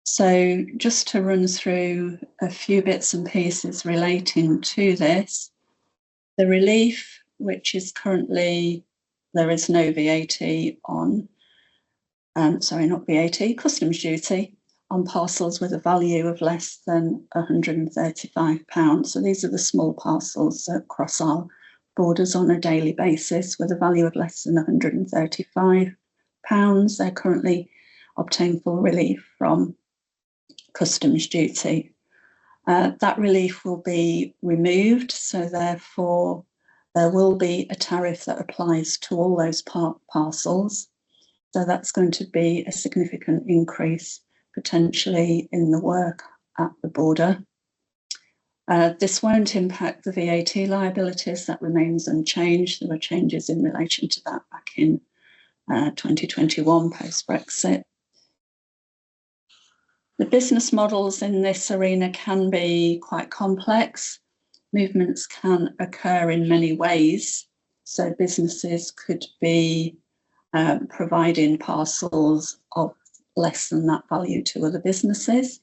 So just to run through a few bits and pieces relating to this, the relief, which is currently, there is no VAT on, not VAT, customs duty on parcels with a value of less than £135. So these are the small parcels that cross our borders on a daily basis with a value of less than £135. They're currently obtaining full relief from customs duty. That relief will be removed, so therefore there will be a tariff that applies to all those parcels. So that's going to be a significant increase potentially in the work at the border. This won't impact the VAT liabilities, that remains unchanged. There were changes in relation to that back in 2021 post-Brexit. The business models in this arena can be quite complex. Movements can occur in many ways. So businesses could be providing parcels of less than that value to other businesses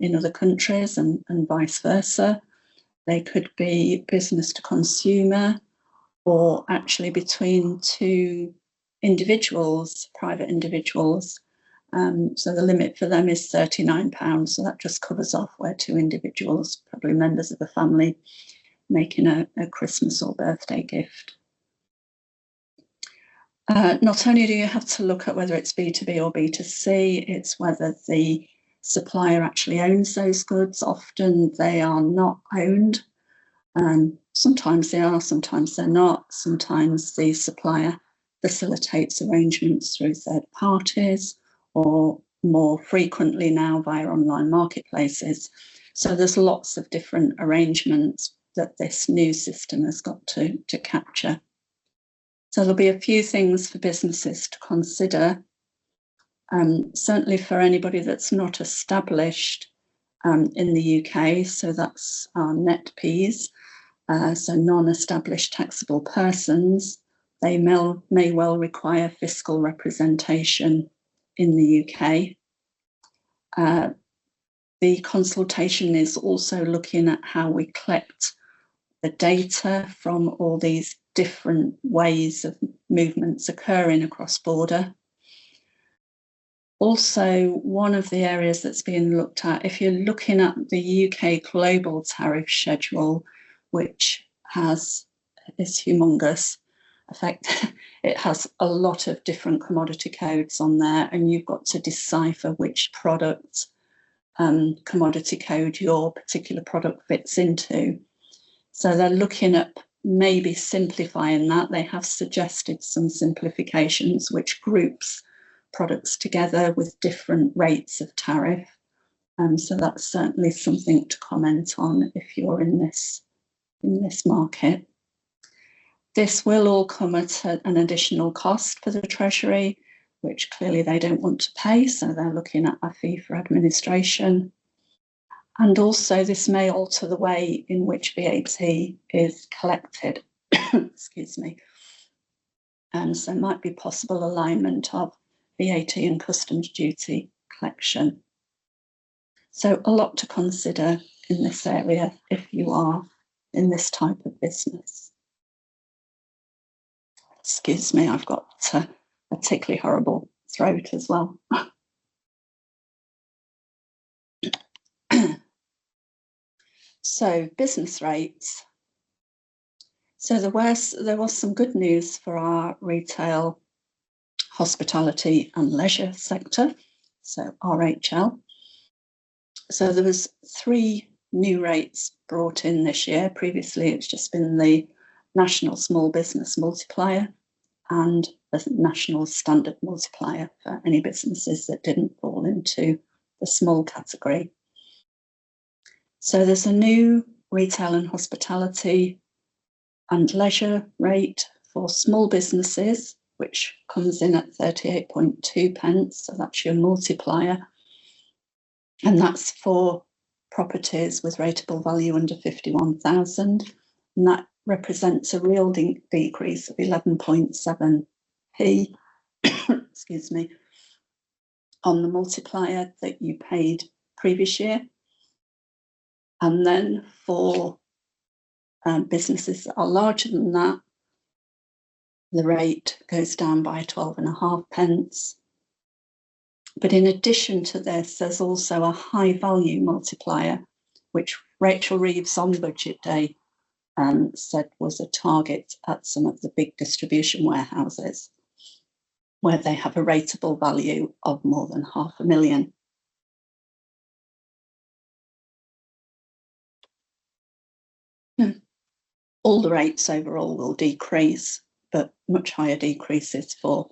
in other countries and vice versa. They could be business to consumer or actually between two individuals, private individuals. So the limit for them is £39. So that just covers off where two individuals, probably members of a family, making a Christmas or birthday gift. Not only do you have to look at whether it's B2B or B2C, it's whether the supplier actually owns those goods. Often they are not owned. Sometimes they are, sometimes they're not. Sometimes the supplier facilitates arrangements through third parties or more frequently now via online marketplaces. So there's lots of different arrangements that this new system has got to capture. So there'll be a few things for businesses to consider. Certainly for anybody that's not established in the UK, so that's our NETPs, so non-established taxable persons, they may well require fiscal representation in the UK. The consultation is also looking at how we collect the data from all these different ways of movements occurring across border. Also, one of the areas that's being looked at, if you're looking at the UK global tariff schedule, which is humongous, it has a lot of different commodity codes on there, and you've got to decipher which product commodity code your particular product fits into. So they're looking at maybe simplifying that. They have suggested some simplifications which groups products together with different rates of tariff. So that's certainly something to comment on if you're in this market. This will all come at an additional cost for the Treasury, which clearly they don't want to pay, so they're looking at a fee for administration. And also this may alter the way in which VAT is collected, excuse me. So there might be possible alignment of VAT and customs duty collection. So a lot to consider in this area if you are in this type of business. Excuse me, I've got a tickly horrible throat as well. So business rates. So there was some good news for our retail, hospitality and leisure sector, so RHL. So there was 3 new rates brought in this year. Previously, it's just been the National Small Business Multiplier and the National Standard Multiplier for any businesses that didn't fall into the small category. So there's a new retail and hospitality and leisure rate for small businesses, which comes in at 38.2 pence. So that's your multiplier. And that's for properties with rateable value under 51,000. And that represents a real decrease of 11.7p, excuse me, on the multiplier that you paid previous year. And then for businesses that are larger than that, the rate goes down by 12.5 pence. But in addition to this, there's also a high value multiplier, which Rachel Reeves on Budget Day said was a target at some of the big distribution warehouses, where they have a rateable value of more than £500,000. All the rates overall will decrease, but much higher decreases for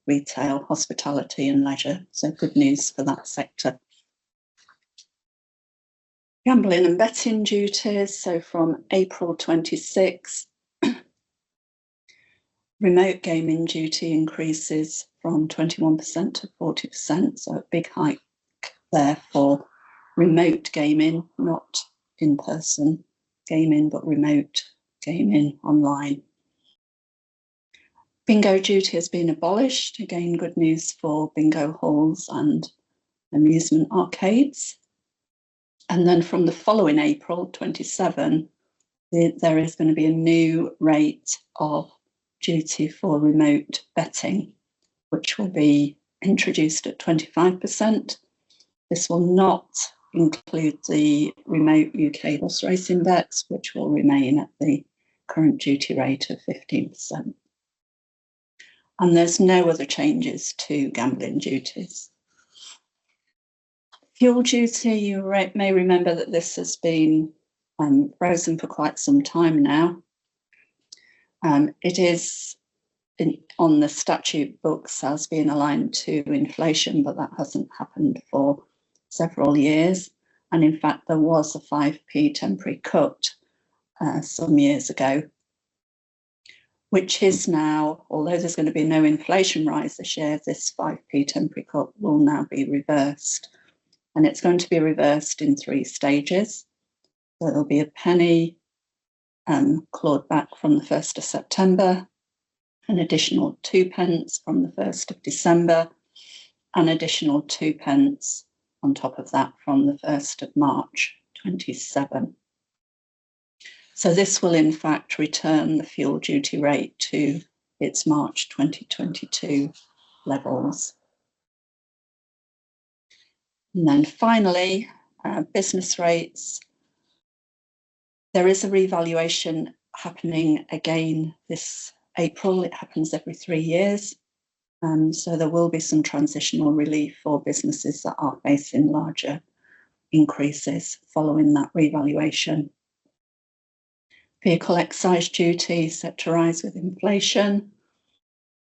retail, hospitality and leisure. So good news for that sector. Gambling and betting duties. So from April 26, remote gaming duty increases from 21% to 40%. So a big hike there for remote gaming, not in-person gaming, but remote gaming online. Bingo duty has been abolished. Again, good news for bingo halls and amusement arcades. And then from the following April 27, there is going to be a new rate of duty for remote betting, which will be introduced at 25%. This will not include the remote UK horse racing bets, which will remain at the current duty rate of 15%. And there's no other changes to gambling duties. Fuel duty, you may remember that this has been frozen for quite some time now. It is on the statute books as being aligned to inflation, but that hasn't happened for several years. And in fact, there was a 5p temporary cut some years ago, which is now, although there's going to be no inflation rise this year, this 5p temporary cut will now be reversed. And it's going to be reversed in 3 stages. So there'll be a penny clawed back from the 1st of September, an additional 2 pence from the 1st of December, an additional 2 pence on top of that from the 1st of March 27. So this will in fact return the fuel duty rate to its March 2022 levels. And then finally, business rates. There is a revaluation happening again this April. It happens every 3 years. So there will be some transitional relief for businesses that are facing larger increases following that revaluation. Vehicle excise duty set to rise with inflation.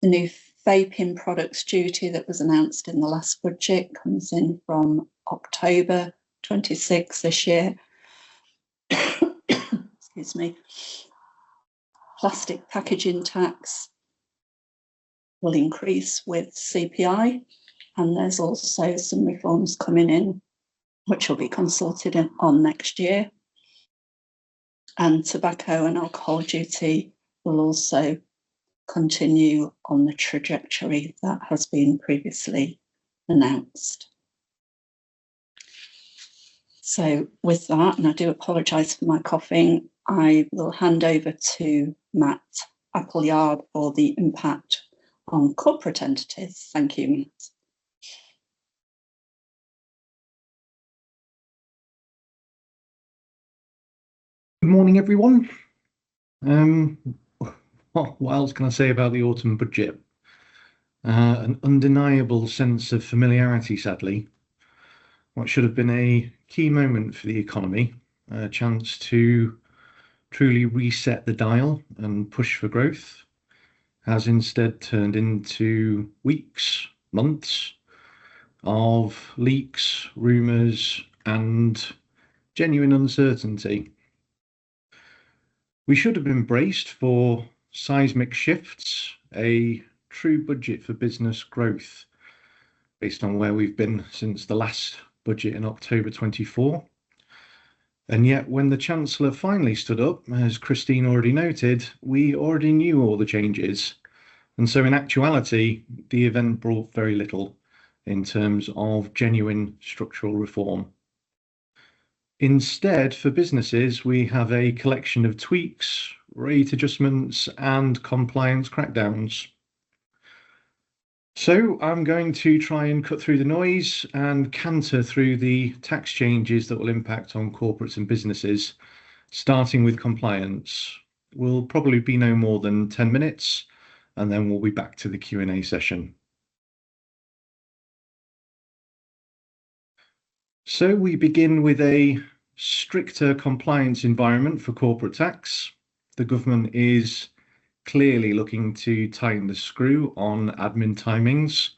The new vaping products duty that was announced in the last budget comes in from October 26 this year. Excuse me. Plastic packaging tax will increase with CPI, and there's also some reforms coming in which will be consulted on next year. And tobacco and alcohol duty will also continue on the trajectory that has been previously announced. So with that, and I do apologise for my coughing, I will hand over to Matt Appleyard for the impact on corporate entities. Thank you, Matt. Good morning, everyone. What else can I say about the autumn budget? An undeniable sense of familiarity, sadly. What should have been a key moment for the economy, a chance to truly reset the dial and push for growth, has instead turned into weeks, months of leaks, rumours, and genuine uncertainty. We should have been braced for seismic shifts, a true budget for business growth based on where we've been since the last budget in October 24. And yet when the Chancellor finally stood up, as Christine already noted, we already knew all the changes. And so in actuality, the event brought very little in terms of genuine structural reform. Instead, for businesses, we have a collection of tweaks, rate adjustments, and compliance crackdowns. So I'm going to try and cut through the noise and canter through the tax changes that will impact on corporates and businesses, starting with compliance. Will probably be no more than 10 minutes, and then we'll be back to the Q&A session. So we begin with a stricter compliance environment for corporate tax. The government is clearly looking to tighten the screw on admin timings.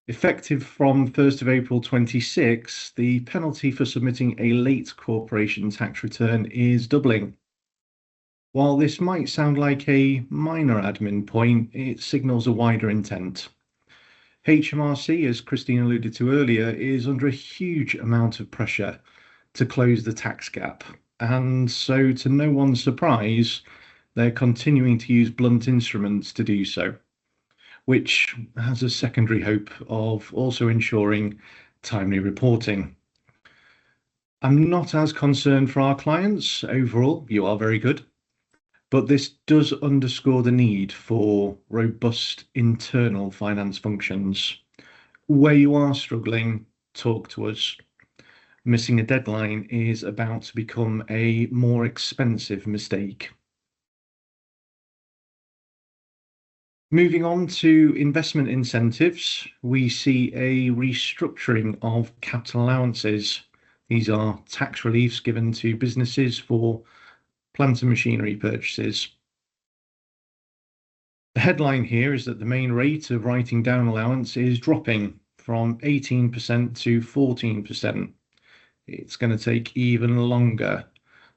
Effective from 1st of April 26, the penalty for submitting a late corporation tax return is doubling. While this might sound like a minor admin point, it signals a wider intent. HMRC, as Christine alluded to earlier, is under a huge amount of pressure to close the tax gap. And so, to no one's surprise, they're continuing to use blunt instruments to do so, which has a secondary hope of also ensuring timely reporting. I'm not as concerned for our clients. Overall, you are very good. But this does underscore the need for robust internal finance functions. Where you are struggling, talk to us. Missing a deadline is about to become a more expensive mistake. Moving on to investment incentives, we see a restructuring of capital allowances. These are tax reliefs given to businesses for plant and machinery purchases. The headline here is that the main rate of writing down allowance is dropping from 18% to 14%. It's going to take even longer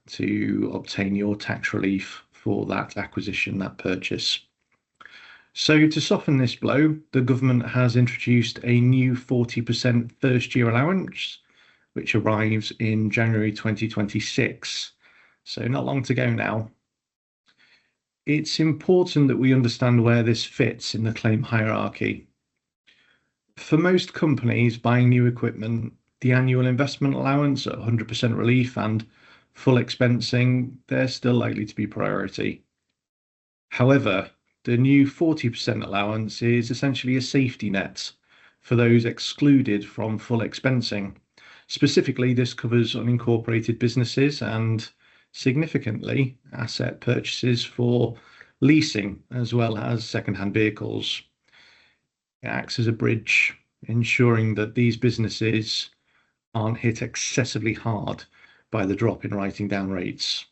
to obtain your tax relief for that acquisition, that purchase. So to soften this blow, the government has introduced a new 40% first year allowance, which arrives in January 2026. So not long to go now. It's important that we understand where this fits in the claim hierarchy. For most companies buying new equipment, the annual investment allowance at 100% relief and full expensing, they're still likely to be priority. However, the new 40% allowance is essentially a safety net for those excluded from full expensing. Specifically, this covers unincorporated businesses and significantly asset purchases for leasing as well as second-hand vehicles. It acts as a bridge, ensuring that these businesses aren't hit excessively hard by the drop in writing down rates.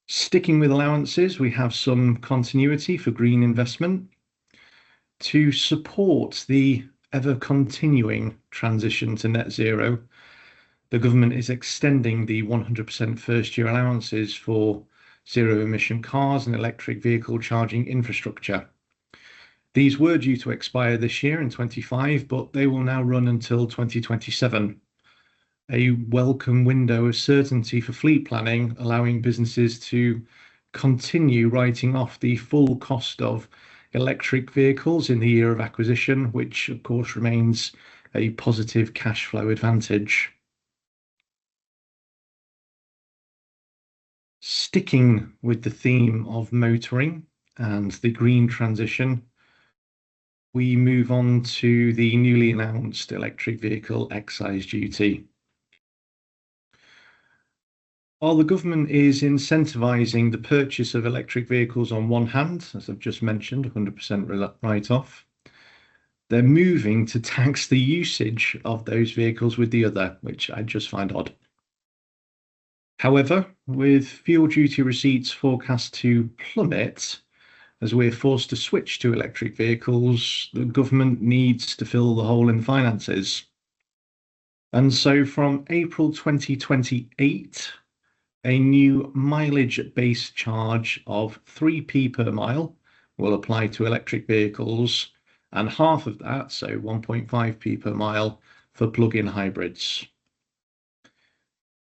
Sticking with allowances, we have some continuity for green investment. To support the ever-continuing transition to net zero, the government is extending the 100% first-year allowances for zero-emission cars and electric vehicle charging infrastructure. These were due to expire this year in 25, but they will now run until 2027. A welcome window of certainty for fleet planning, allowing businesses to continue writing off the full cost of electric vehicles in the year of acquisition, which of course remains a positive cash flow advantage. Sticking with the theme of motoring and the green transition, we move on to the newly announced electric vehicle excise duty. While the government is incentivising the purchase of electric vehicles on one hand, as I've just mentioned, 100% write-off, they're moving to tax the usage of those vehicles with the other, which I just find odd. However, with fuel duty receipts forecast to plummet as we're forced to switch to electric vehicles, the government needs to fill the hole in finances. And so from April 2028, a new mileage-based charge of 3p per mile will apply to electric vehicles, and half of that, so 1.5p per mile, for plug-in hybrids.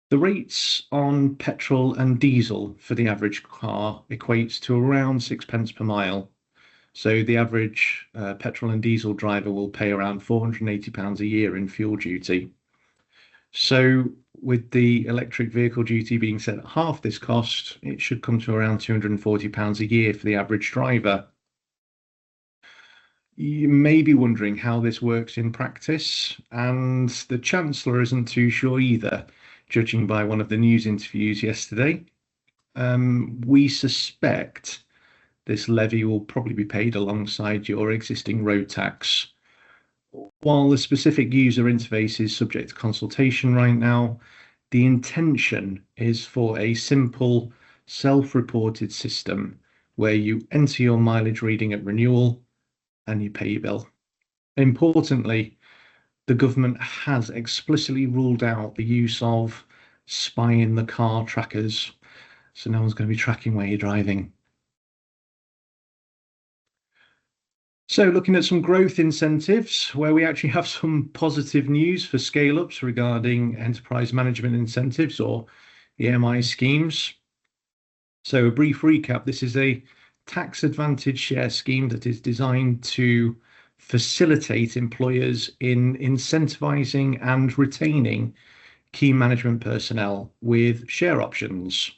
The rates on petrol and diesel for the average car equates to around 6p per mile. So the average petrol and diesel driver will pay around £480 a year in fuel duty. So with the electric vehicle duty being set at half this cost, it should come to around £240 a year for the average driver. You may be wondering how this works in practice, and the Chancellor isn't too sure either, judging by one of the news interviews yesterday. We suspect this levy will probably be paid alongside your existing road tax. While the specific user interface is subject to consultation right now, the intention is for a simple self-reported system where you enter your mileage reading at renewal and you pay your bill. Importantly, the government has explicitly ruled out the use of spy in the car trackers, so no one's going to be tracking where you're driving. So looking at some growth incentives, where we actually have some positive news for scale-ups regarding enterprise management incentives, or EMI schemes. So a brief recap, this is a tax advantage share scheme that is designed to facilitate employers in incentivizing and retaining key management personnel with share options.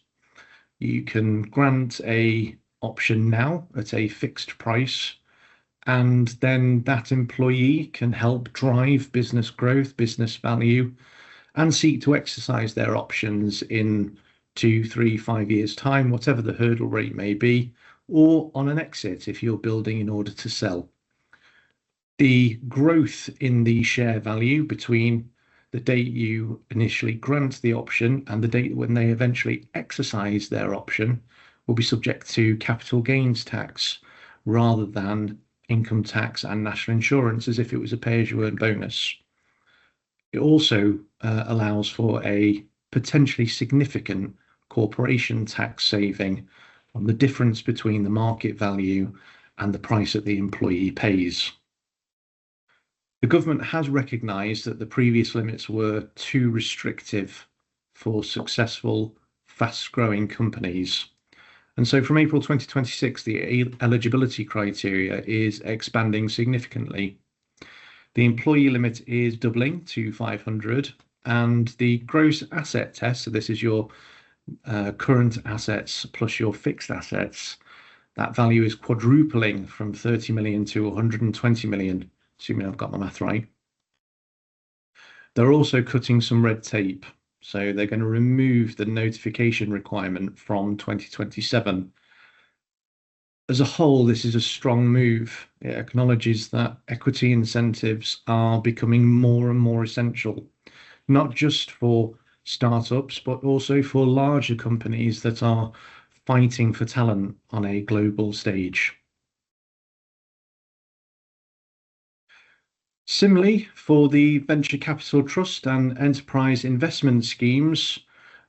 You can grant a option now at a fixed price, and then that employee can help drive business growth, business value, and seek to exercise their options in 2, 3, 5 years' time, whatever the hurdle rate may be, or on an exit if you're building in order to sell. The growth in the share value between the date you initially grant the option and the date when they eventually exercise their option will be subject to capital gains tax rather than income tax and national insurance, as if it was a pay-as-you-earn bonus. It also allows for a potentially significant corporation tax saving on the difference between the market value and the price that the employee pays. The government has recognised that the previous limits were too restrictive for successful, fast-growing companies. And so from April 2026, the eligibility criteria is expanding significantly. The employee limit is doubling to 500, and the gross asset test, so this is your current assets plus your fixed assets, that value is quadrupling from 30 million to 120 million, assuming I've got my math right. They're also cutting some red tape. So they're going to remove the notification requirement from 2027. As a whole, this is a strong move. It acknowledges that equity incentives are becoming more and more essential, not just for startups, but also for larger companies that are fighting for talent on a global stage. Similarly, for the venture capital trust and enterprise investment schemes,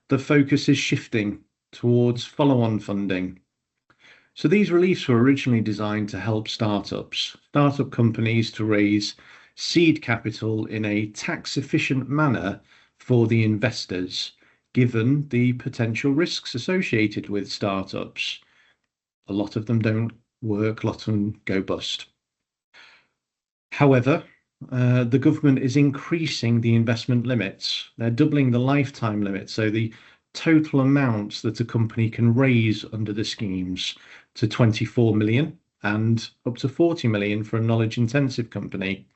the focus is shifting towards follow-on funding. So these reliefs were originally designed to help startup companies to raise seed capital in a tax-efficient manner for the investors, given the potential risks associated with startups. A lot of them don't work, a lot of them go bust. However, the government is increasing the investment limits. They're doubling the lifetime limit, so the total amount that a company can raise under the schemes to 24 million and up to 40 million for a knowledge-intensive company.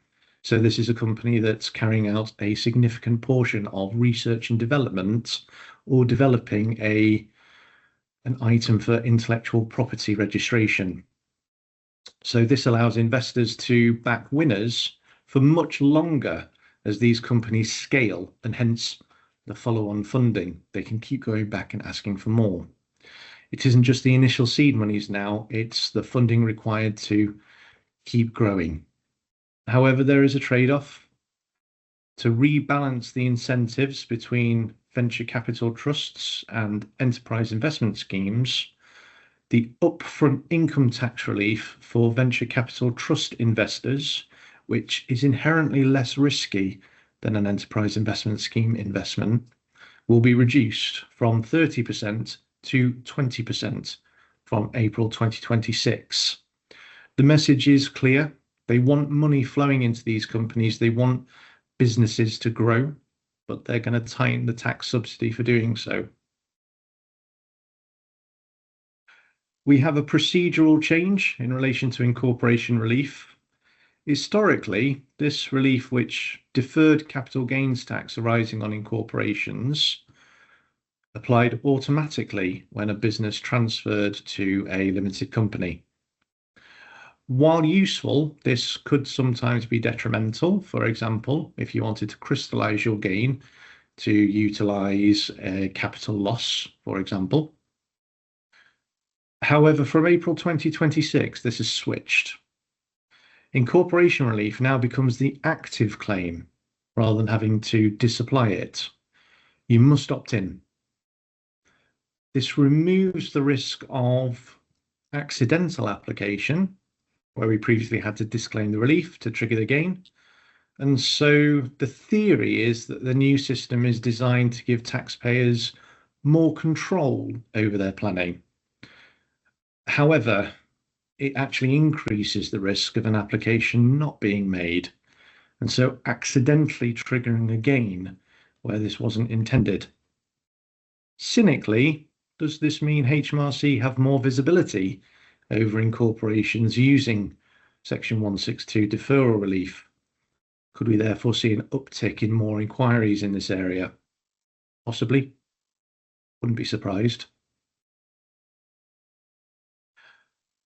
So this is a company that's carrying out a significant portion of research and development or developing an item for intellectual property registration. So this allows investors to back winners for much longer as these companies scale, and hence the follow-on funding. They can keep going back and asking for more. It isn't just the initial seed monies now, it's the funding required to keep growing. However, there is a trade-off. To rebalance the incentives between venture capital trusts and enterprise investment schemes, the upfront income tax relief for venture capital trust investors, which is inherently less risky than an enterprise investment scheme investment, will be reduced from 30% to 20% from April 2026. The message is clear. They want money flowing into these companies. They want businesses to grow. but they're going to tighten the tax subsidy for doing so. We have a procedural change in relation to incorporation relief. Historically, this relief, which deferred capital gains tax arising on incorporations, applied automatically when a business transferred to a limited company. While useful, this could sometimes be detrimental. For example, if you wanted to crystallize your gain to utilize a capital loss, for example. However, from April 2026, this has switched. Incorporation relief now becomes the active claim rather than having to disapply it. You must opt in. This removes the risk of accidental application, where we previously had to disclaim the relief to trigger the gain. And so the theory is that the new system is designed to give taxpayers more control over their planning. However, it actually increases the risk of an application not being made, and so accidentally triggering a gain where this wasn't intended. Cynically, does this mean HMRC have more visibility over incorporations using Section 162 deferral relief? Could we therefore see an uptick in more inquiries in this area? Possibly. Wouldn't be surprised.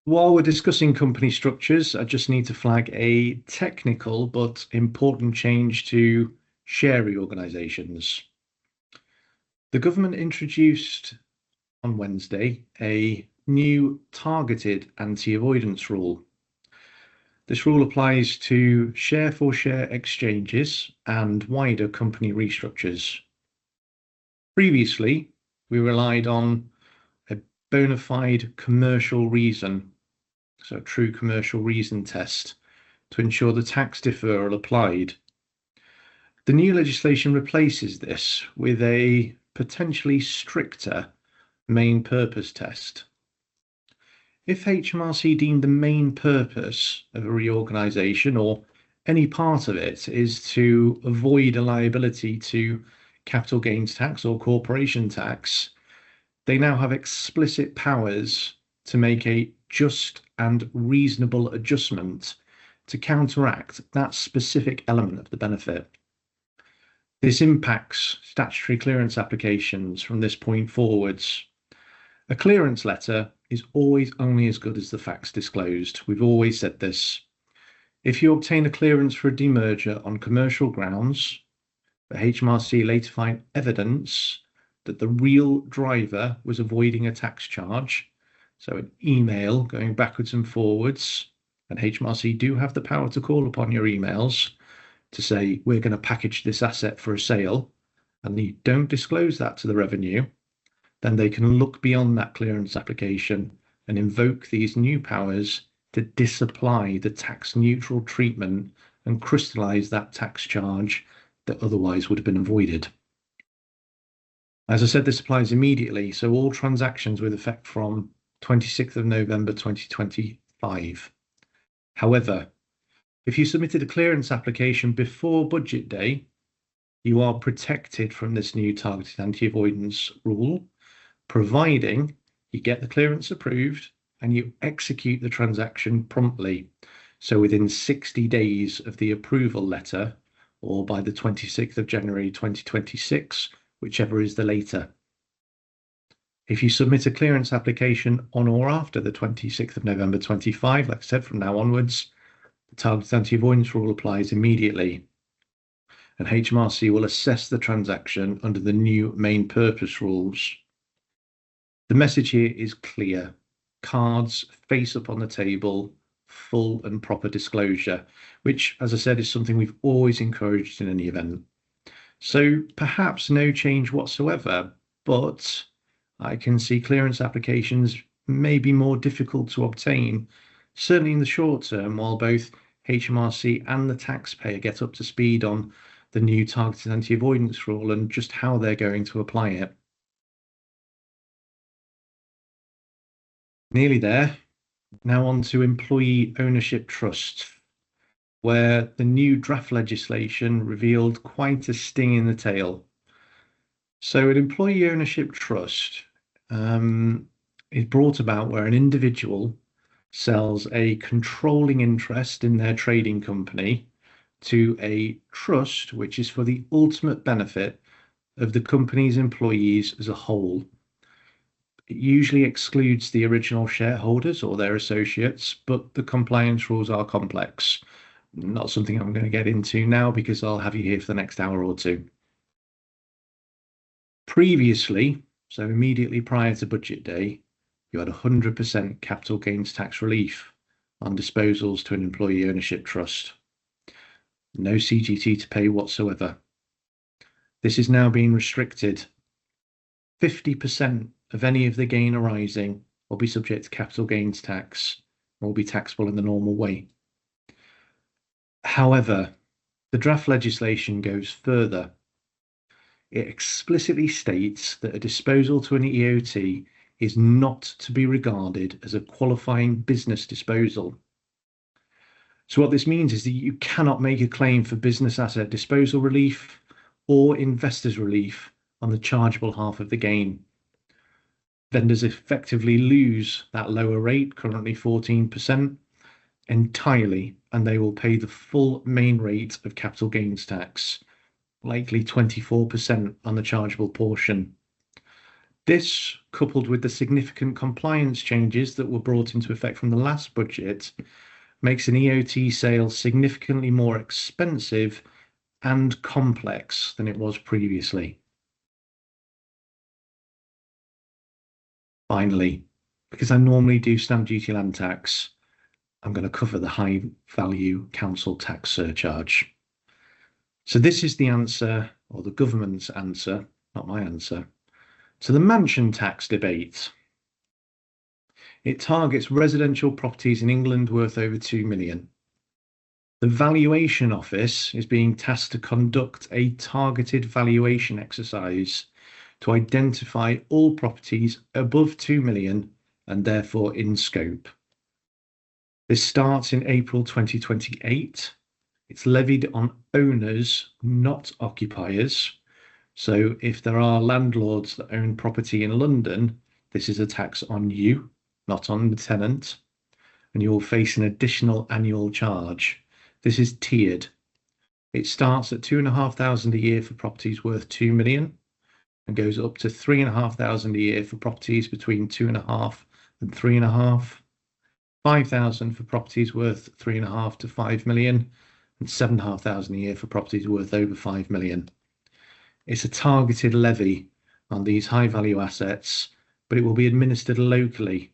While we're discussing company structures, I just need to flag a technical but important change to share reorganisations. The government introduced on Wednesday a new targeted anti-avoidance rule. This rule applies to share-for-share exchanges and wider company restructures. Previously, we relied on a bona fide commercial reason, so a true commercial reason test, to ensure the tax deferral applied. The new legislation replaces this with a potentially stricter main purpose test. If HMRC deemed the main purpose of a reorganisation or any part of it is to avoid a liability to capital gains tax or corporation tax, they now have explicit powers to make a just and reasonable adjustment to counteract that specific element of the benefit. This impacts statutory clearance applications from this point forwards. A clearance letter is always only as good as the facts disclosed. We've always said this. If you obtain a clearance for a demerger on commercial grounds, but HMRC later find evidence that the real driver was avoiding a tax charge, so an email going backwards and forwards, and HMRC do have the power to call upon your emails to say, we're going to package this asset for a sale, and you don't disclose that to the revenue, then they can look beyond that clearance application and invoke these new powers to disapply the tax neutral treatment and crystallize that tax charge that otherwise would have been avoided. As I said, this applies immediately, so all transactions with effect from 26th of November 2025. However, if you submitted a clearance application before budget day, you are protected from this new targeted anti-avoidance rule, providing you get the clearance approved and you execute the transaction promptly. So within 60 days of the approval letter, or by the 26th of January 2026, whichever is the later. If you submit a clearance application on or after the 26th of November 25, like I said, from now onwards, the targeted anti-avoidance rule applies immediately. And HMRC will assess the transaction under the new main purpose rules. The message here is clear. Cards face up on the table, full and proper disclosure, which, as I said, is something we've always encouraged in any event. So perhaps no change whatsoever, but I can see clearance applications may be more difficult to obtain, certainly in the short term, while both HMRC and the taxpayer get up to speed on the new targeted anti-avoidance rule and just how they're going to apply it. Nearly there. Now on to employee ownership trust, where the new draft legislation revealed quite a sting in the tail. So an employee ownership trust is brought about where an individual sells a controlling interest in their trading company to a trust, which is for the ultimate benefit of the company's employees as a whole. It usually excludes the original shareholders or their associates, but the compliance rules are complex. Not something I'm going to get into now because I'll have you here for the next hour or two. Previously, so immediately prior to budget day, you had 100% capital gains tax relief on disposals to an employee ownership trust. No CGT to pay whatsoever. This is now being restricted. 50% of any of the gain arising will be subject to capital gains tax and will be taxable in the normal way. However, the draft legislation goes further. It explicitly states that a disposal to an EOT is not to be regarded as a qualifying business disposal. So what this means is that you cannot make a claim for business asset disposal relief or investors relief on the chargeable half of the gain. Vendors effectively lose that lower rate, currently 14%, entirely, and they will pay the full main rate of capital gains tax, likely 24% on the chargeable portion. This, coupled with the significant compliance changes that were brought into effect from the last budget, makes an EOT sale significantly more expensive and complex than it was previously. Finally, because I normally do stamp duty land tax, I'm going to cover the high value council tax surcharge. So this is the answer, or the government's answer, not my answer, to the mansion tax debate. It targets residential properties in England worth over 2 million. The Valuation Office is being tasked to conduct a targeted valuation exercise to identify all properties above 2 million and therefore in scope. This starts in April 2028. It's levied on owners, not occupiers. So if there are landlords that own property in London, this is a tax on you, not on the tenant, and you will face an additional annual charge. This is tiered. It starts at 2,500 a year for properties worth 2 million and goes up to 3,500 a year for properties between 2.5 and 3.5, 5,000 for properties worth 3.5 to 5 million, and 7,500 a year for properties worth over 5 million. It's a targeted levy on these high value assets, but it will be administered locally,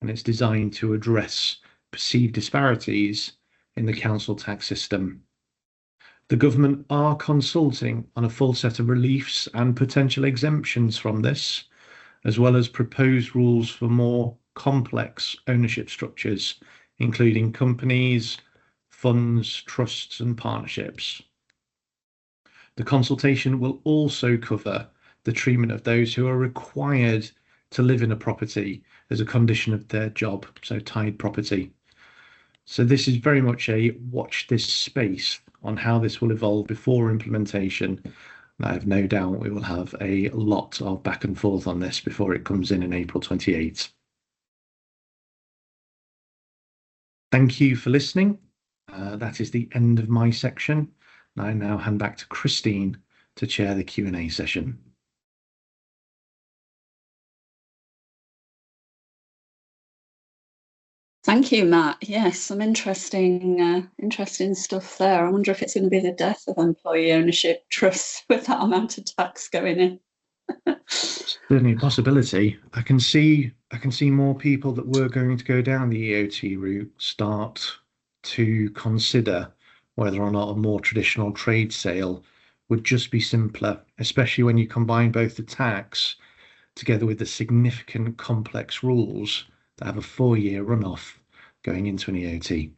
and it's designed to address perceived disparities in the council tax system. The government are consulting on a full set of reliefs and potential exemptions from this, as well as proposed rules for more complex ownership structures, including companies, funds, trusts, and partnerships. The consultation will also cover the treatment of those who are required to live in a property as a condition of their job, so tied property. So this is very much a watch this space on how this will evolve before implementation. And I have no doubt we will have a lot of back and forth on this before it comes in April 28. Thank you for listening. That is the end of my section. And I now hand back to Christine to chair the Q&A session. Thank you, Matt. Yes, some interesting stuff there. I wonder if it's going to be the death of employee ownership trusts with that amount of tax going in. Certainly a possibility. I can see more people that were going to go down the EOT route start to consider whether or not a more traditional trade sale would just be simpler, especially when you combine both the tax together with the significant complex rules that have a 4-year runoff going into an EOT.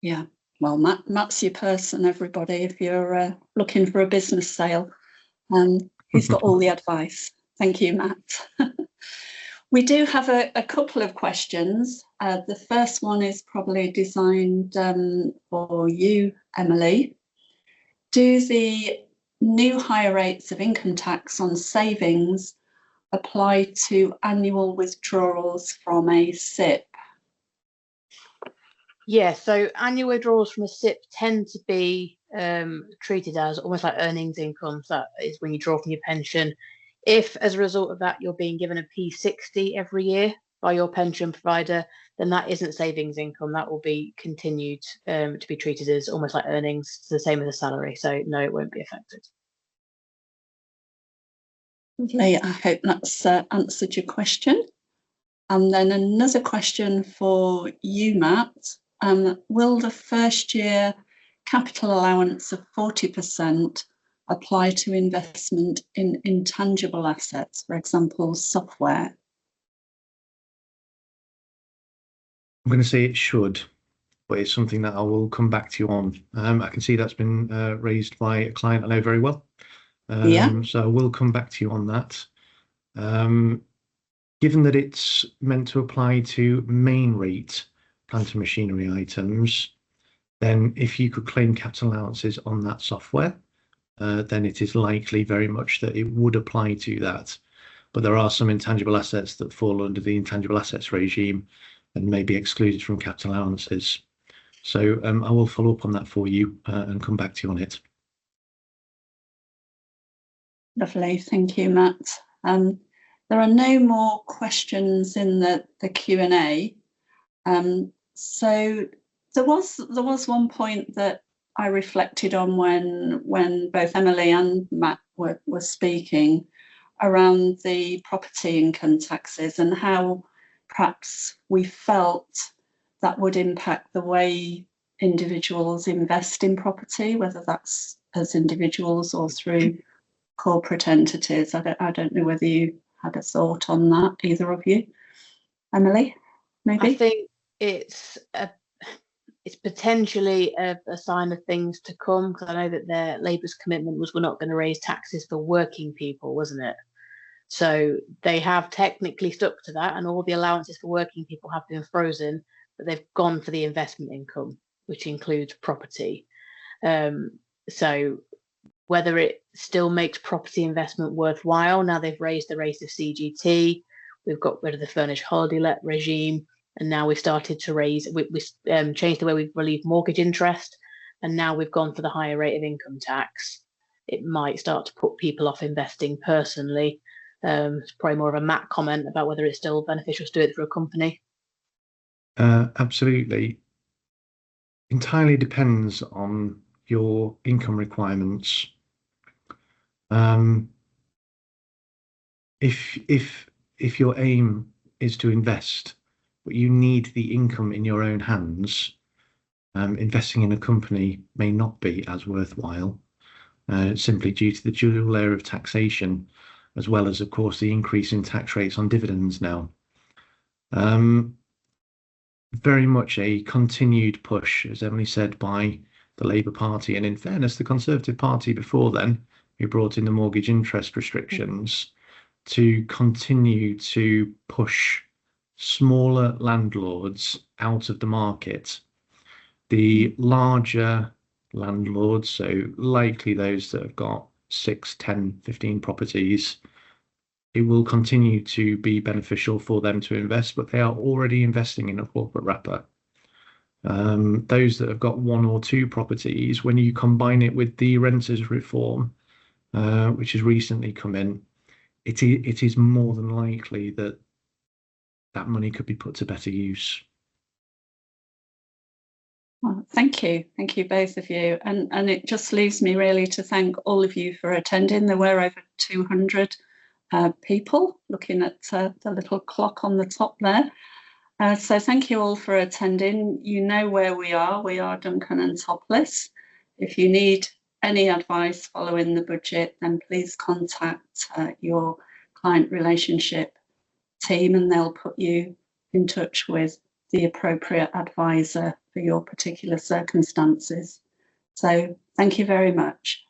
Yeah, well, Matt's your person, everybody, if you're looking for a business sale. He's got all the advice. Thank you, Matt. We do have a couple of questions The first one is probably designed for you, Emily. Do the new higher rates of income tax on savings apply to annual withdrawals from a SIP? Yeah, so annual withdrawals from a SIP tend to be treated as almost like earnings income. So that is when you draw from your pension. If, as a result of that, you're being given a P60 every year by your pension provider, then that isn't savings income. That will be continued to be treated as almost like earnings, it's the same as a salary. So no, it won't be affected. Lovely. I hope that's answered your question. And then another question for you, Matt. Will the first year capital allowance of 40% apply to investment in intangible assets, for example, software? I'm going to say it should, but it's something that I will come back to you on. I can see that's been raised by a client I know very well. So I will come back to you on that. Given that it's meant to apply to main rate plant and machinery items, then if you could claim capital allowances on that software, then it is likely very much that it would apply to that. But there are some intangible assets that fall under the intangible assets regime and may be excluded from capital allowances. So I will follow up on that for you and come back to you on it. Lovely, thank you, Matt. There are no more questions in the Q&A. So there was one point that I reflected on when both Emily and Matt were speaking around the property income taxes and how perhaps we felt that would impact the way individuals invest in property, whether that's as individuals or through corporate entities. I don't know whether you had a thought on that, either of you. Emily, maybe? I think it's potentially a sign of things to come, because I know that Labour's commitment was we're not going to raise taxes for working people, wasn't it? So they have technically stuck to that, and all the allowances for working people have been frozen, but they've gone for the investment income, which includes property. So whether it still makes property investment worthwhile, now they've raised the rate of CGT, we've got rid of the furnished holiday let regime, and now we've started to we changed the way we relieve mortgage interest, and now we've gone for the higher rate of income tax. It might start to put people off investing personally. It's probably more of a Matt comment about whether it's still beneficial to do it through a company. Absolutely. Entirely depends on your income requirements. If your aim is to invest, but you need the income in your own hands, investing in a company may not be as worthwhile, simply due to the dual layer of taxation, as well as, of course, the increase in tax rates on dividends now. Very much a continued push, as Emily said, by the Labour Party, and in fairness, the Conservative Party before then, who brought in the mortgage interest restrictions, to continue to push smaller landlords out of the market. The larger landlords, so likely those that have got 6, 10, 15 properties, it will continue to be beneficial for them to invest, but they are already investing in a corporate wrapper. Those that have got 1 or 2 properties, when you combine it with the renters reform, which has recently come in, it is more than likely that that money could be put to better use. Well, thank you both of you, and it just leaves me really to thank all of you for attending. There were over 200 people, looking at the little clock on the top there. So thank you all for attending. You know where we are Duncan and Topless. If you need any advice following the budget, then please contact your client relationship team, and they'll put you in touch with the appropriate advisor for your particular circumstances. So thank you very much.